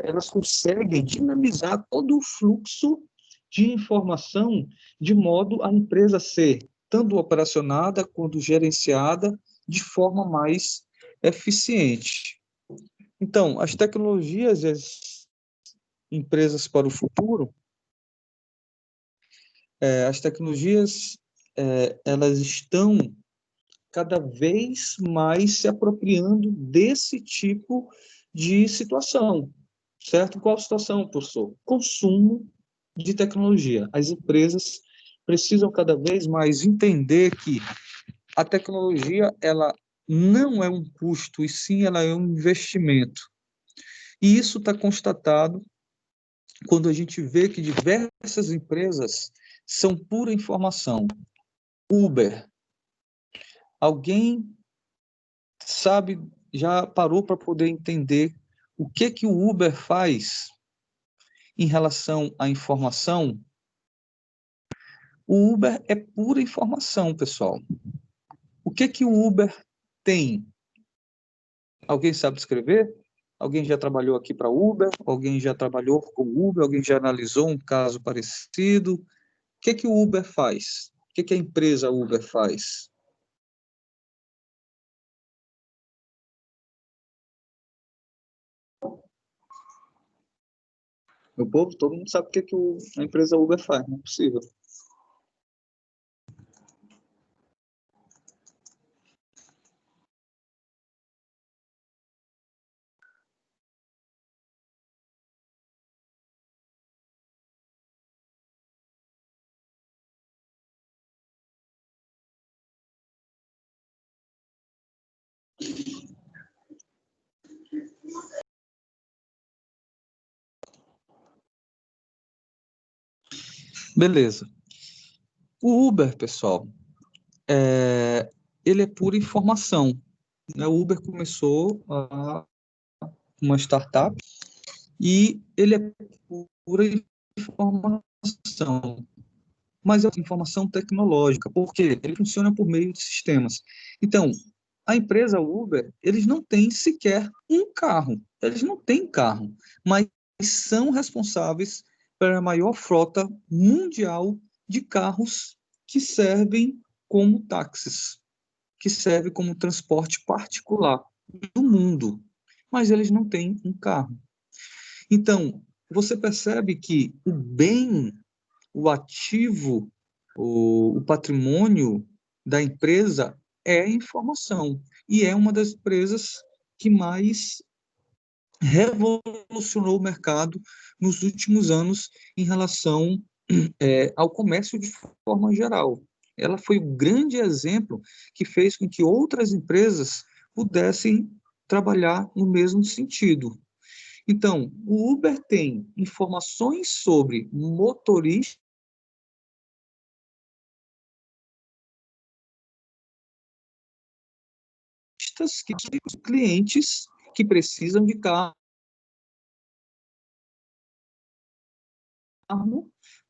elas conseguem dinamizar todo o fluxo de informação de modo a empresa ser tanto operacionada quanto gerenciada de forma mais eficiente. Então, as tecnologias e as empresas para o futuro, as tecnologias, elas estão cada vez mais se apropriando desse tipo de situação, certo? Qual situação, professor? Consumo de tecnologia. As empresas precisam cada vez mais entender que a tecnologia, ela não é um custo, e sim ela é um investimento. E isso está constatado quando a gente vê que diversas empresas são pura informação. Uber. Alguém sabe, já parou para poder entender o que o Uber faz em relação à informação? O Uber é pura informação, pessoal. O que o Uber tem? Alguém sabe escrever? Alguém já trabalhou aqui para Uber? Alguém já trabalhou com Uber? Alguém já analisou um caso parecido? O que o Uber faz? O que a empresa Uber faz? Meu povo, todo mundo sabe o que a empresa Uber faz, não é possível. Beleza. O Uber, pessoal, ele é pura informação. O Uber começou uma startup e ele é pura informação, mas é informação tecnológica, porque ele funciona por meio de sistemas. Então, a empresa Uber, eles não têm sequer um carro, eles não têm carro, mas são responsáveis pela maior frota mundial de carros que servem como táxis, que servem como transporte particular do mundo, mas eles não têm um carro. Então, você percebe que o bem, o ativo, o patrimônio da empresa é a informação, e é uma das empresas que mais revolucionou o mercado nos últimos anos em relação ao comércio de forma geral. Ela foi um grande exemplo que fez com que outras empresas pudessem trabalhar no mesmo sentido. Então, o Uber tem informações sobre motoristas lojistas, clientes que precisam de carro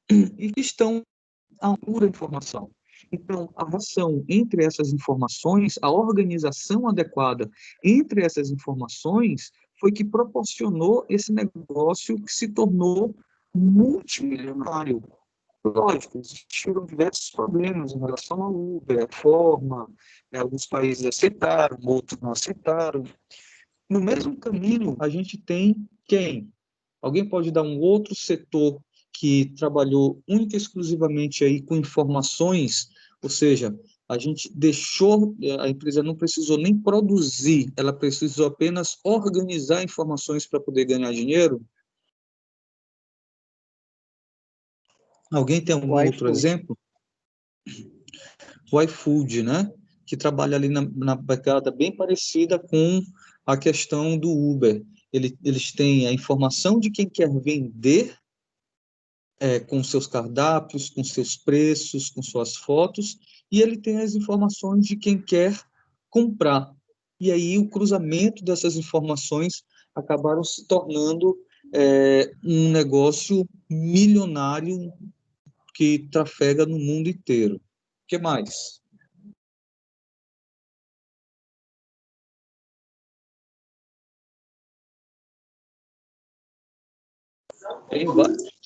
e que estão à procura de informação. Então, a relação entre essas informações, a organização adequada entre essas informações, foi que proporcionou esse negócio que se tornou multimilionário. Lógico, existiram diversos problemas em relação ao Uber, a forma, alguns países aceitaram, outros não aceitaram. No mesmo caminho, a gente tem quem? Alguém pode dar um outro setor que trabalhou única e exclusivamente aí com informações, ou seja, a gente deixou, a empresa não precisou nem produzir, ela precisou apenas organizar informações para poder ganhar dinheiro? Alguém tem algum outro exemplo? O iFood, né? Que trabalha ali na pegada bem parecida com a questão do Uber. Eles têm a informação de quem quer vender, com seus cardápios, com seus preços, com suas fotos, e ele tem as informações de quem quer comprar. E aí o cruzamento dessas informações acabaram se tornando um negócio milionário que trafega no mundo inteiro. O que mais? Tem vários.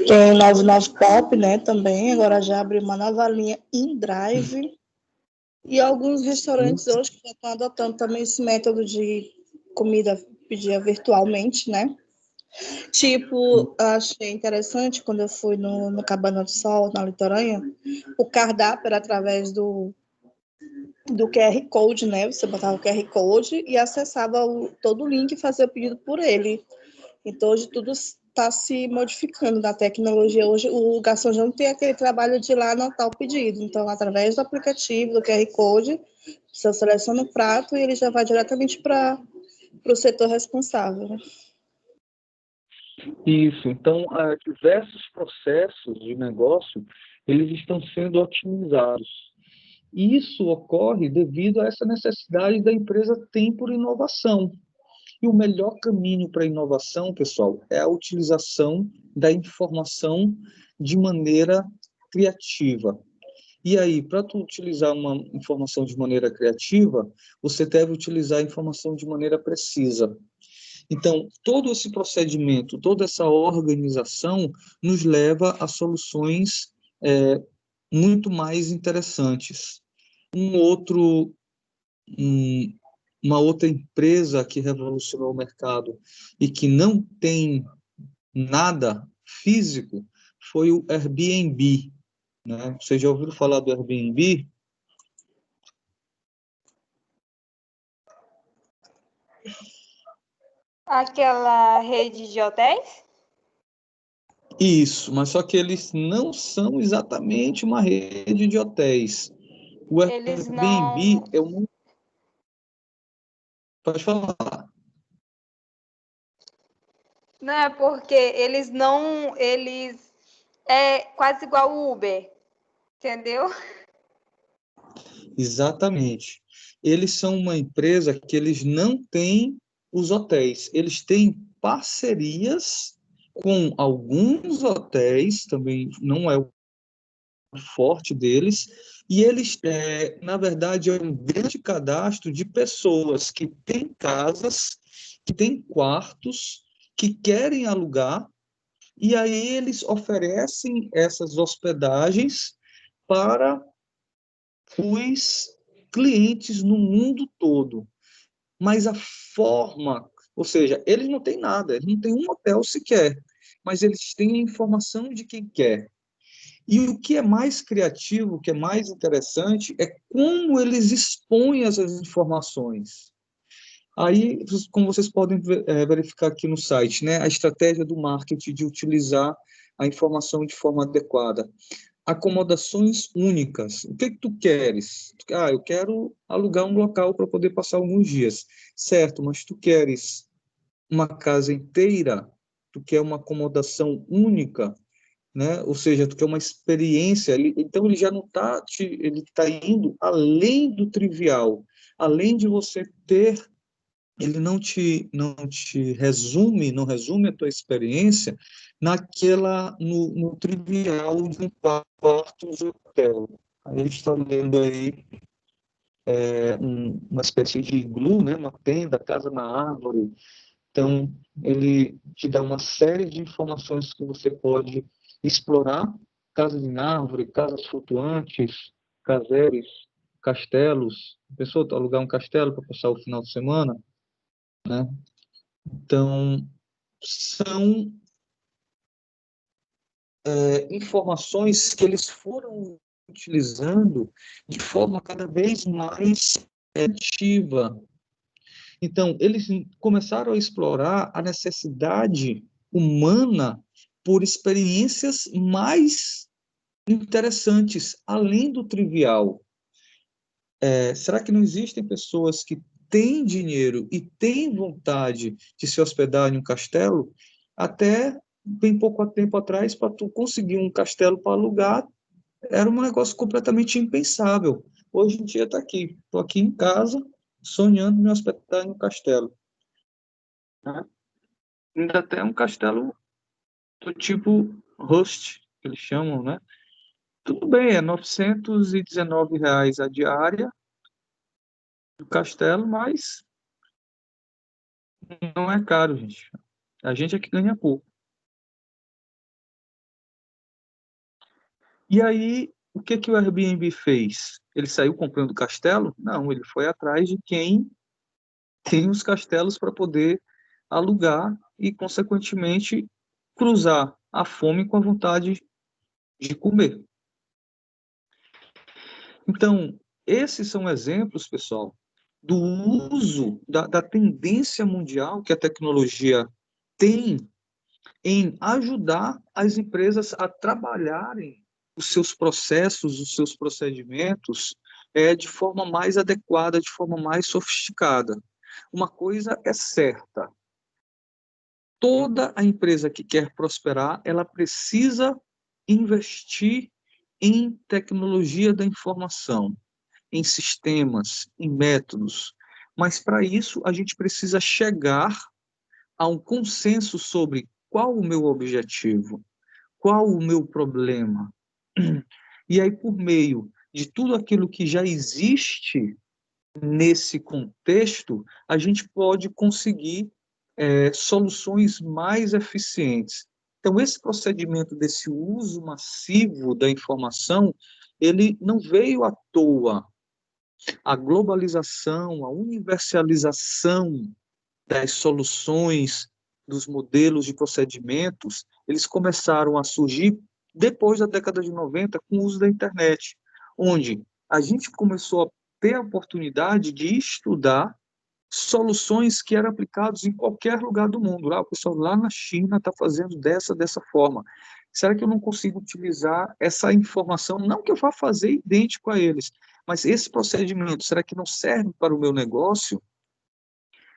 Tem o 99 Pop, né, também, agora já abriu uma nova linha InDrive, e alguns restaurantes hoje que já estão adotando também esse método de comida pedida virtualmente, né? Tipo, achei interessante quando eu fui no Cabana do Sol, na Litorânea, o cardápio era através do QR Code, né? Você botava o QR Code e acessava todo o link e fazia o pedido por ele. Então, hoje tudo está se modificando na tecnologia. Hoje, o garçom já não tem aquele trabalho de ir lá anotar o pedido. Então, através do aplicativo, do QR Code, você seleciona o prato e ele já vai diretamente para o setor responsável. Isso. Então, diversos processos de negócio, eles estão sendo otimizados. E isso ocorre devido a essa necessidade da empresa ter por inovação. E o melhor caminho para a inovação, pessoal, é a utilização da informação de maneira criativa. E aí, para tu utilizar uma informação de maneira criativa, você deve utilizar a informação de maneira precisa. Então, todo esse procedimento, toda essa organização nos leva a soluções muito mais interessantes. Uma outra empresa que revolucionou o mercado e que não tem nada físico foi o Airbnb, né? Vocês já ouviram falar do Airbnb? Aquela rede de hotéis? Isso, mas só que eles não são exatamente uma rede de hotéis. O Airbnb é um... Pode falar. Não, é porque eles é quase igual o Uber, entendeu? Exatamente. Eles são uma empresa que eles não têm os hotéis, eles têm parcerias com alguns hotéis, também não é o forte deles, e eles, na verdade, é um grande cadastro de pessoas que têm casas, que têm quartos, que querem alugar, e aí eles oferecem essas hospedagens para os clientes no mundo todo. Mas a forma, ou seja, eles não têm nada, eles não têm um hotel sequer, mas eles têm a informação de quem quer. E o que é mais criativo, o que é mais interessante, é como eles expõem essas informações. Aí, como vocês podem verificar aqui no site, né, a estratégia do marketing de utilizar a informação de forma adequada. Acomodações únicas. O que tu queres? Eu quero alugar um local para poder passar alguns dias. Certo, mas tu queres uma casa inteira? Tu quer uma acomodação única? né? Ou seja, tu quer uma experiência, então ele já não está, ele está indo além do trivial, além de você ter, ele não resume a tua experiência no trivial de um quarto de hotel. Aí ele está lendo aí uma espécie de iglu, né? Uma tenda, casa na árvore. Então, ele te dá uma série de informações que você pode explorar: casa de árvore, casas flutuantes, caseiros, castelos. Pensou alugar um castelo para passar o final de semana, né? Então, são informações que eles foram utilizando de forma cada vez mais ativa. Então, eles começaram a explorar a necessidade humana por experiências mais interessantes, além do trivial. Será que não existem pessoas que têm dinheiro e têm vontade de se hospedar em um castelo? Até bem pouco tempo atrás, para tu conseguir um castelo para alugar, era um negócio completamente impensável. Hoje em dia está aqui. Estou aqui em casa, sonhando em me hospedar em um castelo. Né? Ainda até um castelo do tipo host, que eles chamam, né? Tudo bem, é R$ 919 a diária do castelo, mas não é caro, gente. A gente é que ganha pouco. E aí, o que o Airbnb fez? Ele saiu comprando castelo? Não, ele foi atrás de quem tem os castelos para poder alugar e, consequentemente, cruzar a fome com a vontade de comer. Então, esses são exemplos, pessoal, do uso da tendência mundial que a tecnologia tem em ajudar as empresas a trabalharem os seus processos, os seus procedimentos de forma mais adequada, de forma mais sofisticada. Uma coisa é certa: toda a empresa que quer prosperar, ela precisa investir em tecnologia da informação, em sistemas, em métodos. Mas, para isso, a gente precisa chegar a um consenso sobre qual o meu objetivo, qual o meu problema. E aí, por meio de tudo aquilo que já existe nesse contexto, a gente pode conseguir soluções mais eficientes. Então, esse procedimento desse uso massivo da informação, ele não veio à toa. A globalização, a universalização das soluções, dos modelos de procedimentos, eles começaram a surgir depois da década de 90 com o uso da internet, onde a gente começou a ter a oportunidade de estudar soluções que eram aplicadas em qualquer lugar do mundo. O pessoal lá na China está fazendo dessa forma. Será que eu não consigo utilizar essa informação? Não que eu vá fazer idêntico a eles, mas esse procedimento, será que não serve para o meu negócio?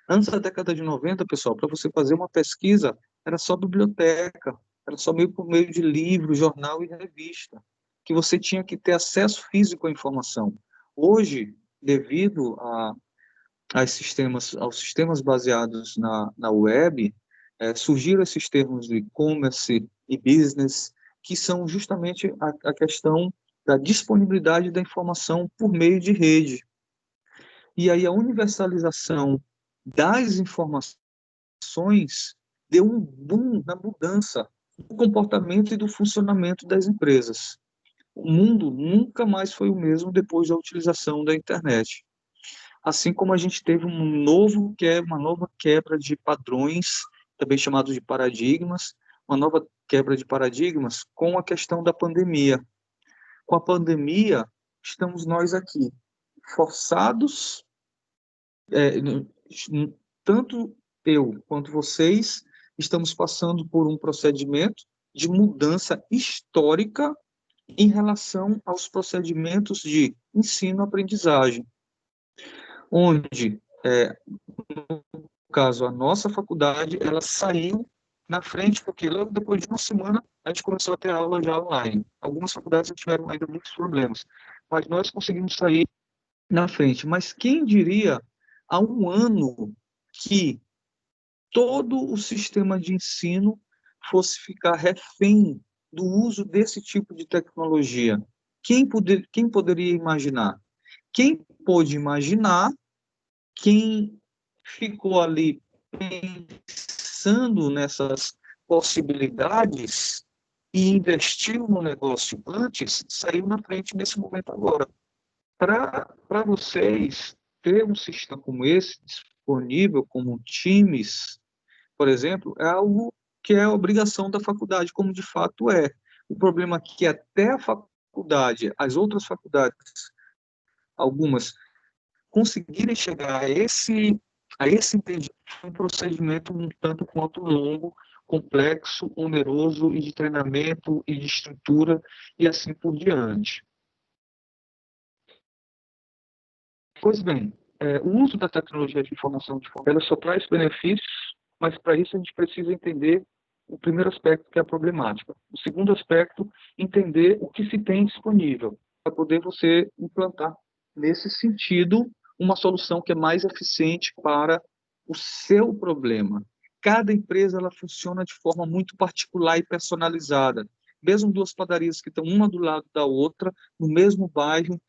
Antes da década de 90, pessoal, para você fazer uma pesquisa, era só biblioteca, era só por meio de livro, jornal e revista, que você tinha que ter acesso físico à informação. Hoje, devido aos sistemas baseados na web, surgiram esses termos de e-commerce e business, que são justamente a questão da disponibilidade da informação por meio de rede. E aí a universalização das informações deu um boom na mudança do comportamento e do funcionamento das empresas. O mundo nunca mais foi o mesmo depois da utilização da internet. Assim como a gente teve uma nova quebra de padrões, também chamado de paradigmas, uma nova quebra de paradigmas com a questão da pandemia. Com a pandemia, estamos nós aqui, forçados, tanto eu quanto vocês, estamos passando por um procedimento de mudança histórica em relação aos procedimentos de ensino-aprendizagem, onde, no caso, a nossa faculdade, ela saiu, na frente, porque logo depois de uma semana a gente começou a ter aula já online. Algumas faculdades tiveram ainda muitos problemas, mas nós conseguimos sair na frente. Mas quem diria há um ano que todo o sistema de ensino fosse ficar refém do uso desse tipo de tecnologia? Quem poderia imaginar? Quem pôde imaginar, quem ficou ali pensando nessas possibilidades e investiu no negócio antes, saiu na frente nesse momento agora. Para vocês, ter um sistema como esse disponível, como Teams, por exemplo, é algo que é obrigação da faculdade, como de fato é. O problema é que até a faculdade, as outras faculdades, algumas, conseguirem chegar a esse entendimento, é um procedimento um tanto quanto longo, complexo, oneroso, e de treinamento, e de estrutura, e assim por diante. Pois bem, o uso da tecnologia de informação ela só traz benefícios, mas para isso a gente precisa entender o primeiro aspecto, que é a problemática. O segundo aspecto, entender o que se tem disponível, para poder você implantar, nesse sentido, uma solução que é mais eficiente para o seu problema. Cada empresa ela funciona de forma muito particular e personalizada. Mesmo duas padarias que estão uma do lado da outra, no mesmo bairro,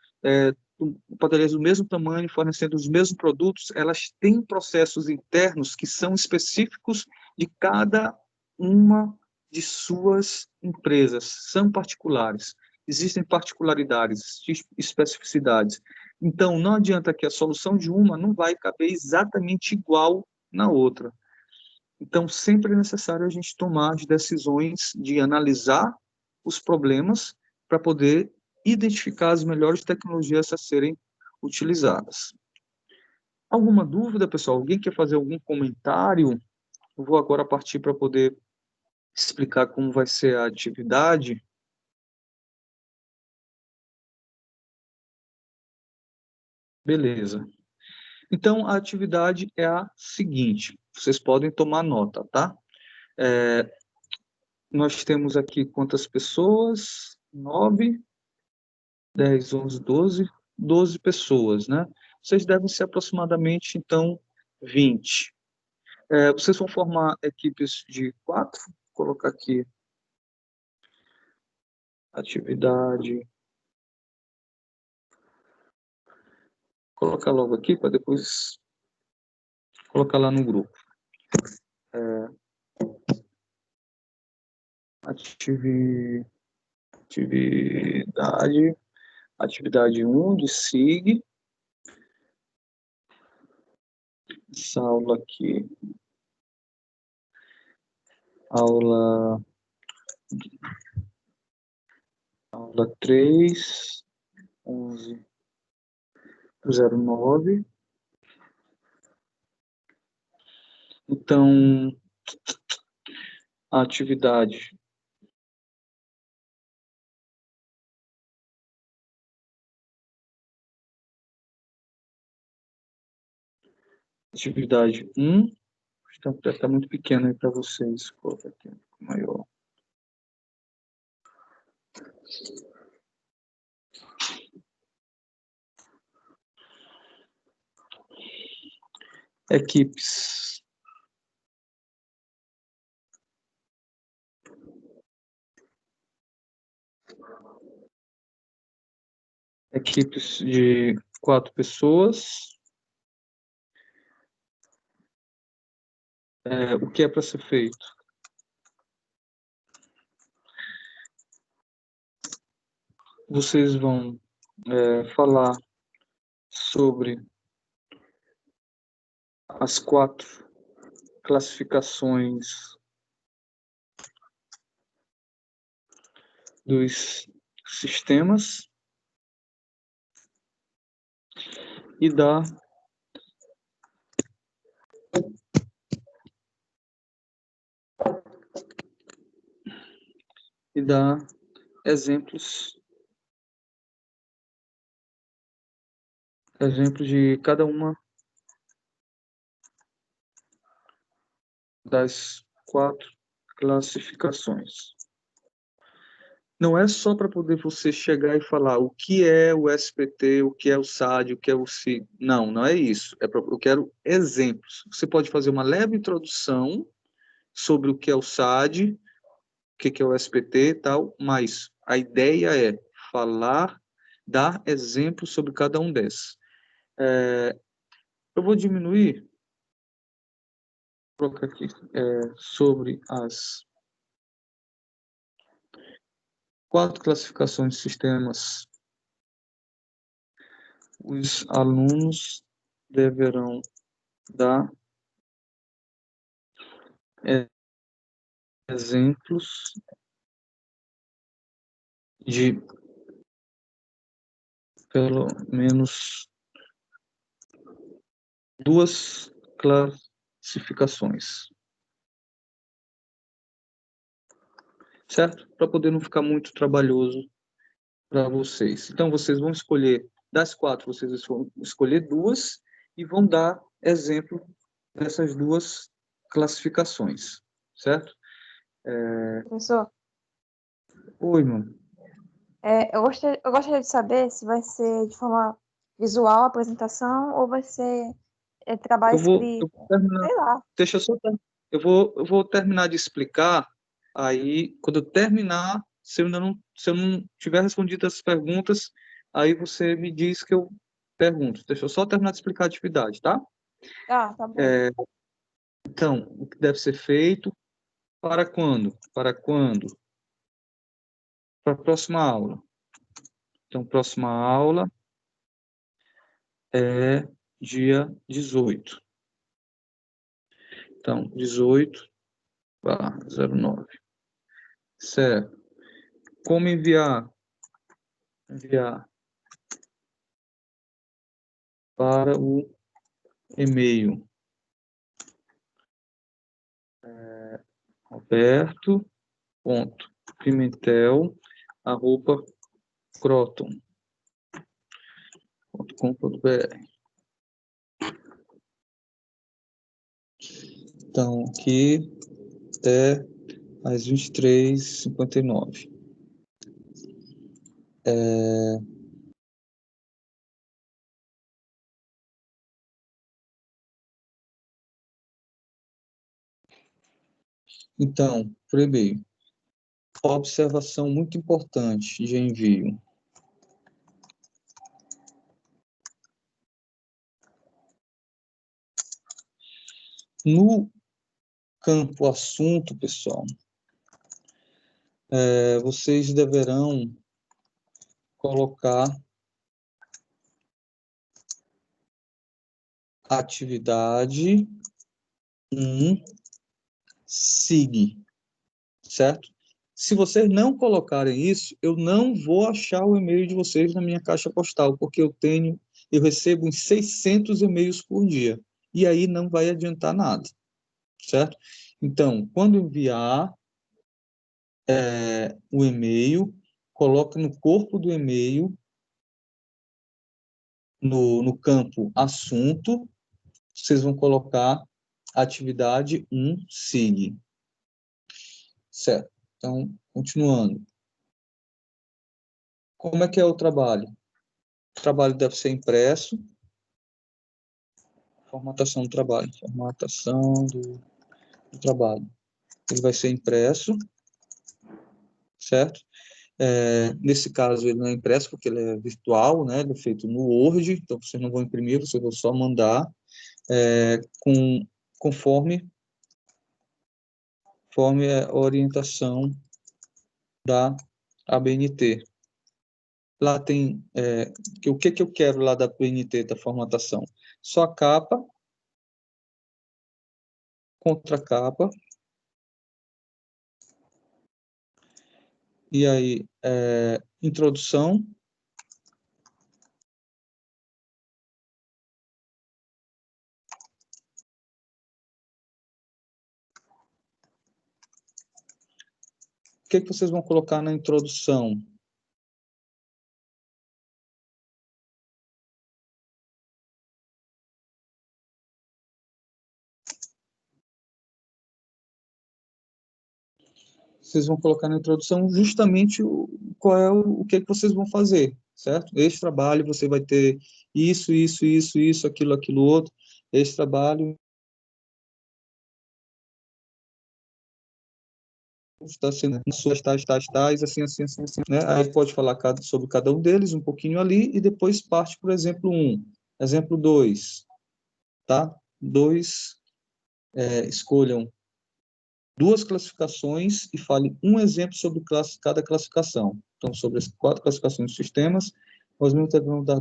padarias do mesmo tamanho, fornecendo os mesmos produtos, elas têm processos internos que são específicos de cada uma de suas empresas, são particulares. Existem particularidades, especificidades. Então, não adianta que a solução de uma não vai caber exatamente igual na outra. Então, sempre é necessário a gente tomar as decisões de analisar os problemas para poder identificar as melhores tecnologias a serem utilizadas. Alguma dúvida, pessoal? Alguém quer fazer algum comentário? Eu vou agora partir para poder explicar como vai ser a atividade. Beleza. Então, a atividade é a seguinte. Vocês podem tomar nota, tá? Nós temos aqui quantas pessoas? 9, 10, 11, 12 pessoas, né? Vocês devem ser aproximadamente, então, 20. Vocês vão formar equipes de 4. Vou colocar aqui atividade. Colocar logo aqui para depois colocar lá no grupo. Atividade 1 de SIG. Essa aula aqui. Aula 3, 11/09. Então, a atividade atividade 1, está muito pequeno aí para vocês, vou colocar aqui maior. Equipes. Equipes de 4 pessoas. O que é para ser feito? Vocês vão falar sobre as 4 classificações dos sistemas e dar exemplos de cada uma das 4 classificações. Não é só para poder você chegar e falar o que é o SPT, o que é o SAD, o que é o CIG. Não, não é isso. Eu quero exemplos. Você pode fazer uma leve introdução sobre o que é o SAD, o que é o SPT e tal, mas a ideia é falar, dar exemplos sobre cada um desses. Eu vou diminuir, vou colocar aqui, sobre as 4 classificações de sistemas. Os alunos deverão dar exemplos de pelo menos 2 classificações, certo? Para poder não ficar muito trabalhoso para vocês. Então, vocês vão escolher, das 4, vocês vão escolher 2 e vão dar exemplo dessas 2 classificações, certo? Professor, Oi, mano. eu gostaria de saber se vai ser de forma visual a apresentação ou vai ser trabalho Eu vou escrito, terminar, sei lá. deixa eu só, eu vou terminar de explicar, aí, quando eu terminar, se eu não tiver respondido as perguntas, aí você me diz que eu pergunto. Deixa eu só terminar de explicar a atividade, tá? Tá bom. Então, o que deve ser feito, para quando? Para quando? Para a próxima aula. Então, próxima aula é dia 18. Então, 18/09. Certo. Como enviar? Enviar para o e-mail roberto.pimentel@croton.com.br. Então, aqui até às 23h59. Então, por e-mail. Observação muito importante de envio. No campo assunto, pessoal, vocês deverão colocar atividade 1 SIG, certo? Se vocês não colocarem isso, eu não vou achar o e-mail de vocês na minha caixa postal, porque eu recebo uns 600 e-mails por dia, e aí não vai adiantar nada, certo? Então, quando enviar o e-mail, coloque no corpo do e-mail, no campo assunto, vocês vão colocar atividade 1 SIG. Certo. Então, continuando. Como é o trabalho? O trabalho deve ser impresso. Formatação do trabalho. Formatação do trabalho. Ele vai ser impresso, certo? Nesse caso, ele não é impresso porque ele é virtual, né? Ele é feito no Word, então vocês não vão imprimir, vocês vão só mandar conforme a orientação da ABNT. Lá tem o que eu quero lá da ABNT, da formatação. Só a capa, contracapa, e aí introdução, o que vocês vão colocar na introdução? vocês vão colocar na introdução justamente qual é o que vocês vão fazer, certo? Este trabalho você vai ter isso, aquilo outro. Este trabalho está sendo suas tais, assim, né? Aí pode falar sobre cada um deles um pouquinho ali e depois parte para o exemplo 1. Exemplo 2, tá? 2, escolham 2 classificações e fale um exemplo sobre cada classificação. Então, sobre as 4 classificações de sistemas, nós devemos dar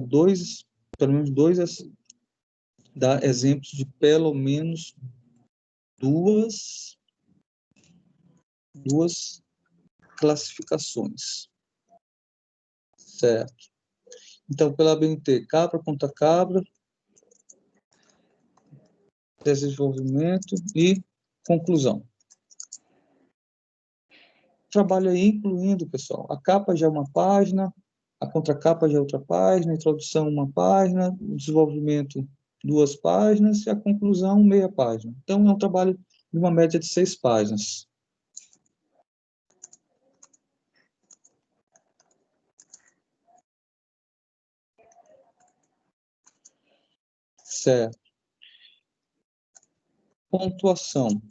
pelo menos dois, dar exemplos de pelo menos duas classificações. Certo. Então, pela BNT, cabra contra cabra, desenvolvimento e conclusão. Trabalho aí incluindo, pessoal, a capa já é uma página, a contracapa já é outra página, a introdução uma página, o desenvolvimento 2 páginas e a conclusão meia página. Então, é um trabalho de uma média de 6 páginas. Certo. Pontuação.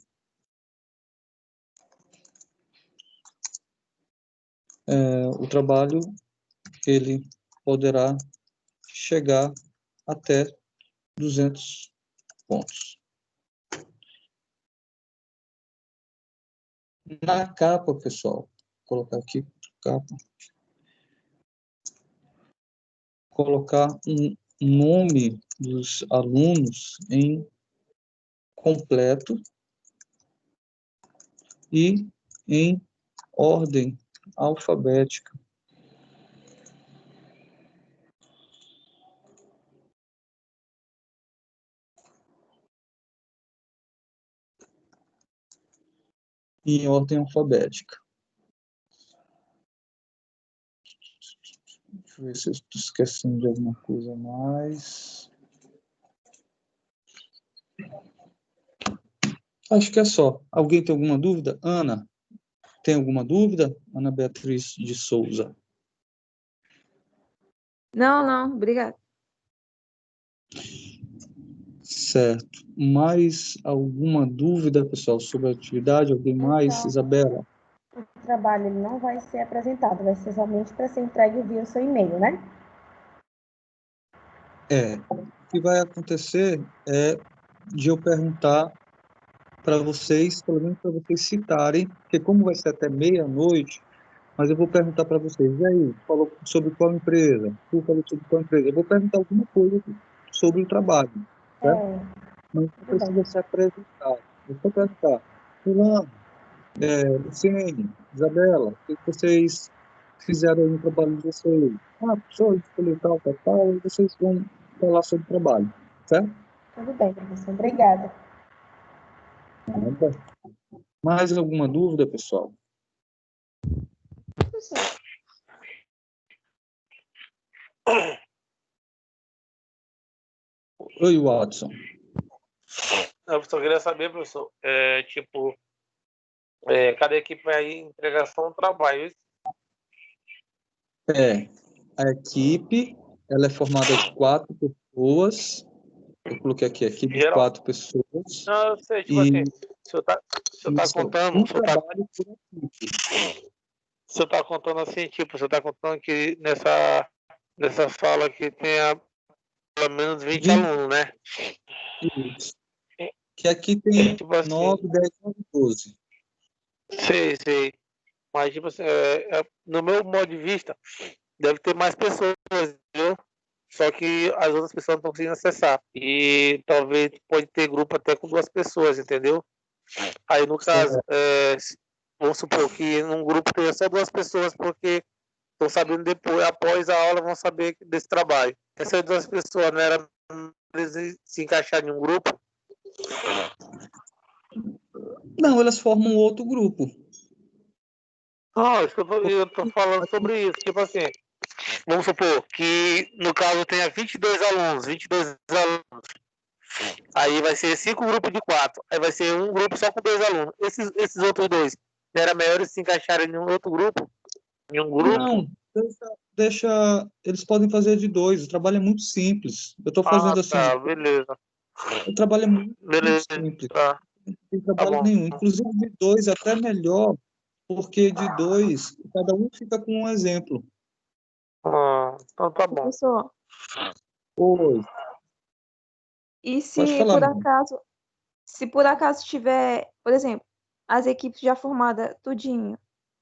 O trabalho, ele poderá chegar até 200 pontos. Na capa, pessoal, vou colocar aqui, capa, colocar um nome dos alunos em completo e em ordem alfabética. Em ordem alfabética. Deixa eu ver se eu estou esquecendo de alguma coisa mais. Acho que é só. Alguém tem alguma dúvida? Ana, tem alguma dúvida? Ana Beatriz de Souza. Não, obrigada. Certo. Mais alguma dúvida, pessoal, sobre a atividade? Alguém mais? Então, Isabela? o trabalho ele não vai ser apresentado, vai ser somente para ser entregue via o seu e-mail, né? O que vai acontecer é de eu perguntar para vocês, pelo menos para vocês citarem, porque como vai ser até meia-noite, mas eu vou perguntar para vocês, e aí, falou sobre qual empresa? Tu falou sobre qual empresa? Eu vou perguntar alguma coisa sobre o trabalho, certo? Não precisa se apresentar. Eu vou perguntar, Fulano, Luciene, Isabela, o que vocês fizeram aí no trabalho de vocês? Professor, escolheu tal, e vocês vão falar sobre o trabalho, certo? Tudo bem, professor. Obrigada. Mais alguma dúvida, pessoal? Oi, Watson. Eu só queria saber, professor, cada equipe vai entregar só um trabalho. A equipe, ela é formada de 4 pessoas. Eu coloquei aqui, equipe de 4 pessoas. Não, eu sei, assim, o senhor tá contando... O senhor tá contando assim, o senhor tá contando que nessa sala aqui tenha pelo menos 20 alunos, né? Isso. Que aqui tem 9, 10, 12. Sei. Mas, no meu modo de vista, deve ter mais pessoas, entendeu? Só que as outras pessoas não estão conseguindo acessar. E talvez pode ter grupo até com 2 pessoas, entendeu? Aí, no caso, vamos supor que num grupo tenha só 2 pessoas, porque estão sabendo depois, após a aula, vão saber desse trabalho. Essas 2 pessoas não era eles se encaixar em um grupo? Não, elas formam outro grupo. Eu tô falando sobre isso. Tipo assim, vamos supor que no caso tenha 22 alunos. Aí vai ser 5 grupos de 4. Aí vai ser um grupo só com 2 alunos. Esses outros 2 Era melhor eles se encaixarem em um outro grupo? Em um grupo? Não, deixa, eles podem fazer de dois. O trabalho é muito simples. Eu estou Ah, fazendo assim, tá, beleza. o trabalho é muito Beleza, simples. tá, Não tem tá trabalho bom. nenhum. Inclusive de dois é até melhor, porque de dois, cada um fica com um exemplo. Então tá bom. Professor, Oi, e pode falar, meu irmão. se por acaso tiver, por exemplo, as equipes já formadas tudinho,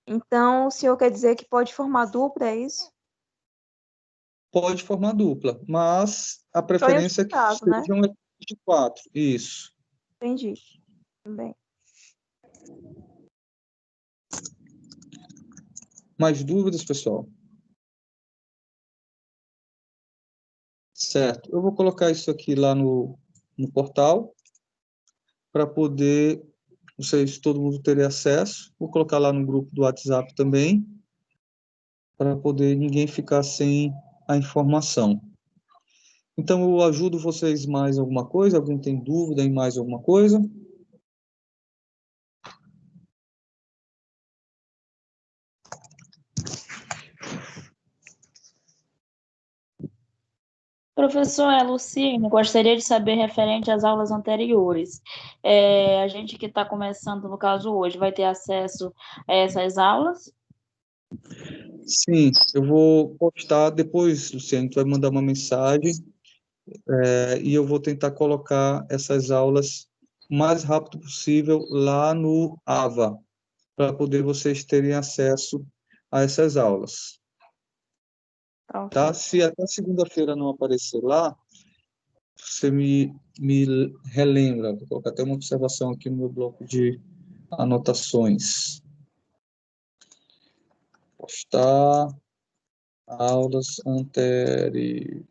então o senhor quer dizer que pode formar dupla, é isso? Pode formar dupla, mas a Só em preferência é último que caso, né? sejam equipes de quatro. Isso. Entendi. Também. Mais dúvidas, pessoal? Certo. Eu vou colocar isso aqui lá no portal para poder todo mundo ter acesso. Vou colocar lá no grupo do WhatsApp também, para poder ninguém ficar sem a informação. Então, eu ajudo vocês mais alguma coisa? Alguém tem dúvida em mais alguma coisa? Professor, é Luciene, gostaria de saber referente às aulas anteriores. A gente que está começando, no caso hoje, vai ter acesso a essas aulas? Sim, eu vou postar depois, Luciano, tu vai mandar uma mensagem, e eu vou tentar colocar essas aulas o mais rápido possível lá no AVA, para poder vocês terem acesso a essas aulas. Tá? Se até segunda-feira não aparecer lá, você me relembra. Vou colocar até uma observação aqui no meu bloco de anotações. Postar aulas anteriores.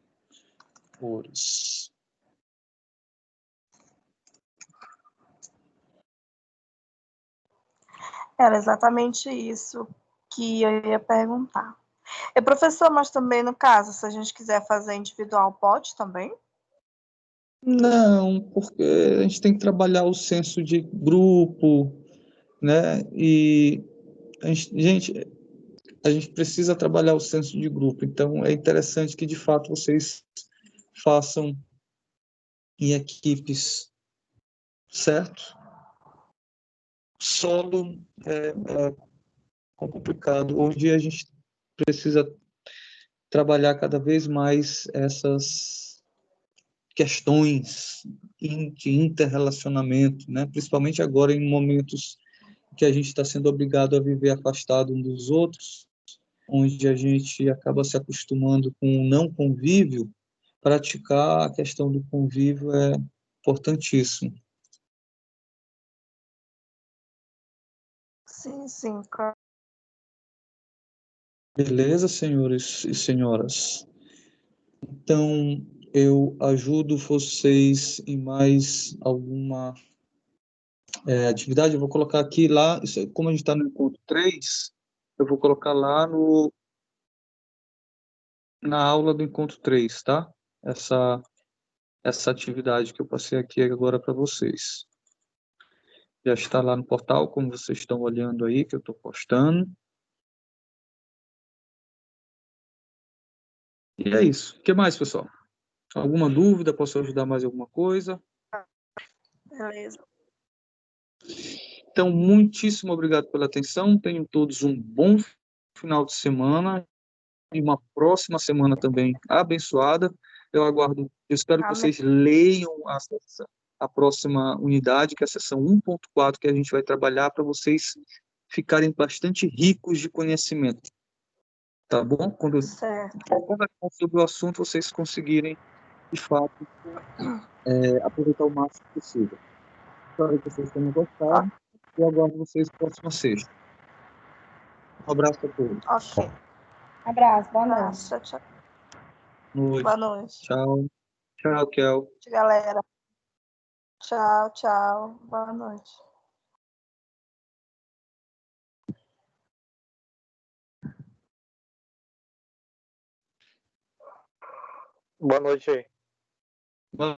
Era exatamente isso que eu ia perguntar. Professor, mas também no caso, se a gente quiser fazer individual, pode também? Não, porque a gente tem que trabalhar o senso de grupo, né? E a gente precisa trabalhar o senso de grupo. Então, é interessante que, de fato, vocês façam em equipes, certo? Solo é complicado. Onde a gente precisa trabalhar cada vez mais essas questões de interrelacionamento, né? Principalmente agora em momentos que a gente está sendo obrigado a viver afastado um dos outros, onde a gente acaba se acostumando com o não convívio. Praticar a questão do convívio é importantíssimo. Sim, sim. Beleza, senhores e senhoras? Então, eu ajudo vocês em mais alguma atividade. Eu vou colocar aqui lá, como a gente está no encontro 3, eu vou colocar lá na aula do encontro 3, tá? Essa atividade que eu passei aqui agora para vocês. Já está lá no portal, como vocês estão olhando aí, que eu estou postando. E é isso. O que mais, pessoal? Alguma dúvida? Posso ajudar mais alguma coisa? Beleza. Então, muitíssimo obrigado pela atenção. Tenham todos um bom final de semana e uma próxima semana também abençoada. Eu espero que vocês leiam a próxima unidade, que é a sessão 1.4, que a gente vai trabalhar para vocês ficarem bastante ricos de conhecimento. Tá bom? Quando eu conversar sobre o assunto, vocês conseguirem, de fato, aproveitar o máximo possível. Espero que vocês tenham gostado e aguardo vocês próxima sexta. Um abraço a todos. Ok. Abraço, boa noite. Tchau, tchau. Noite. Boa noite. Tchau. Tchau, Kel. Galera. Tchau, tchau. Boa noite. Boa noite aí.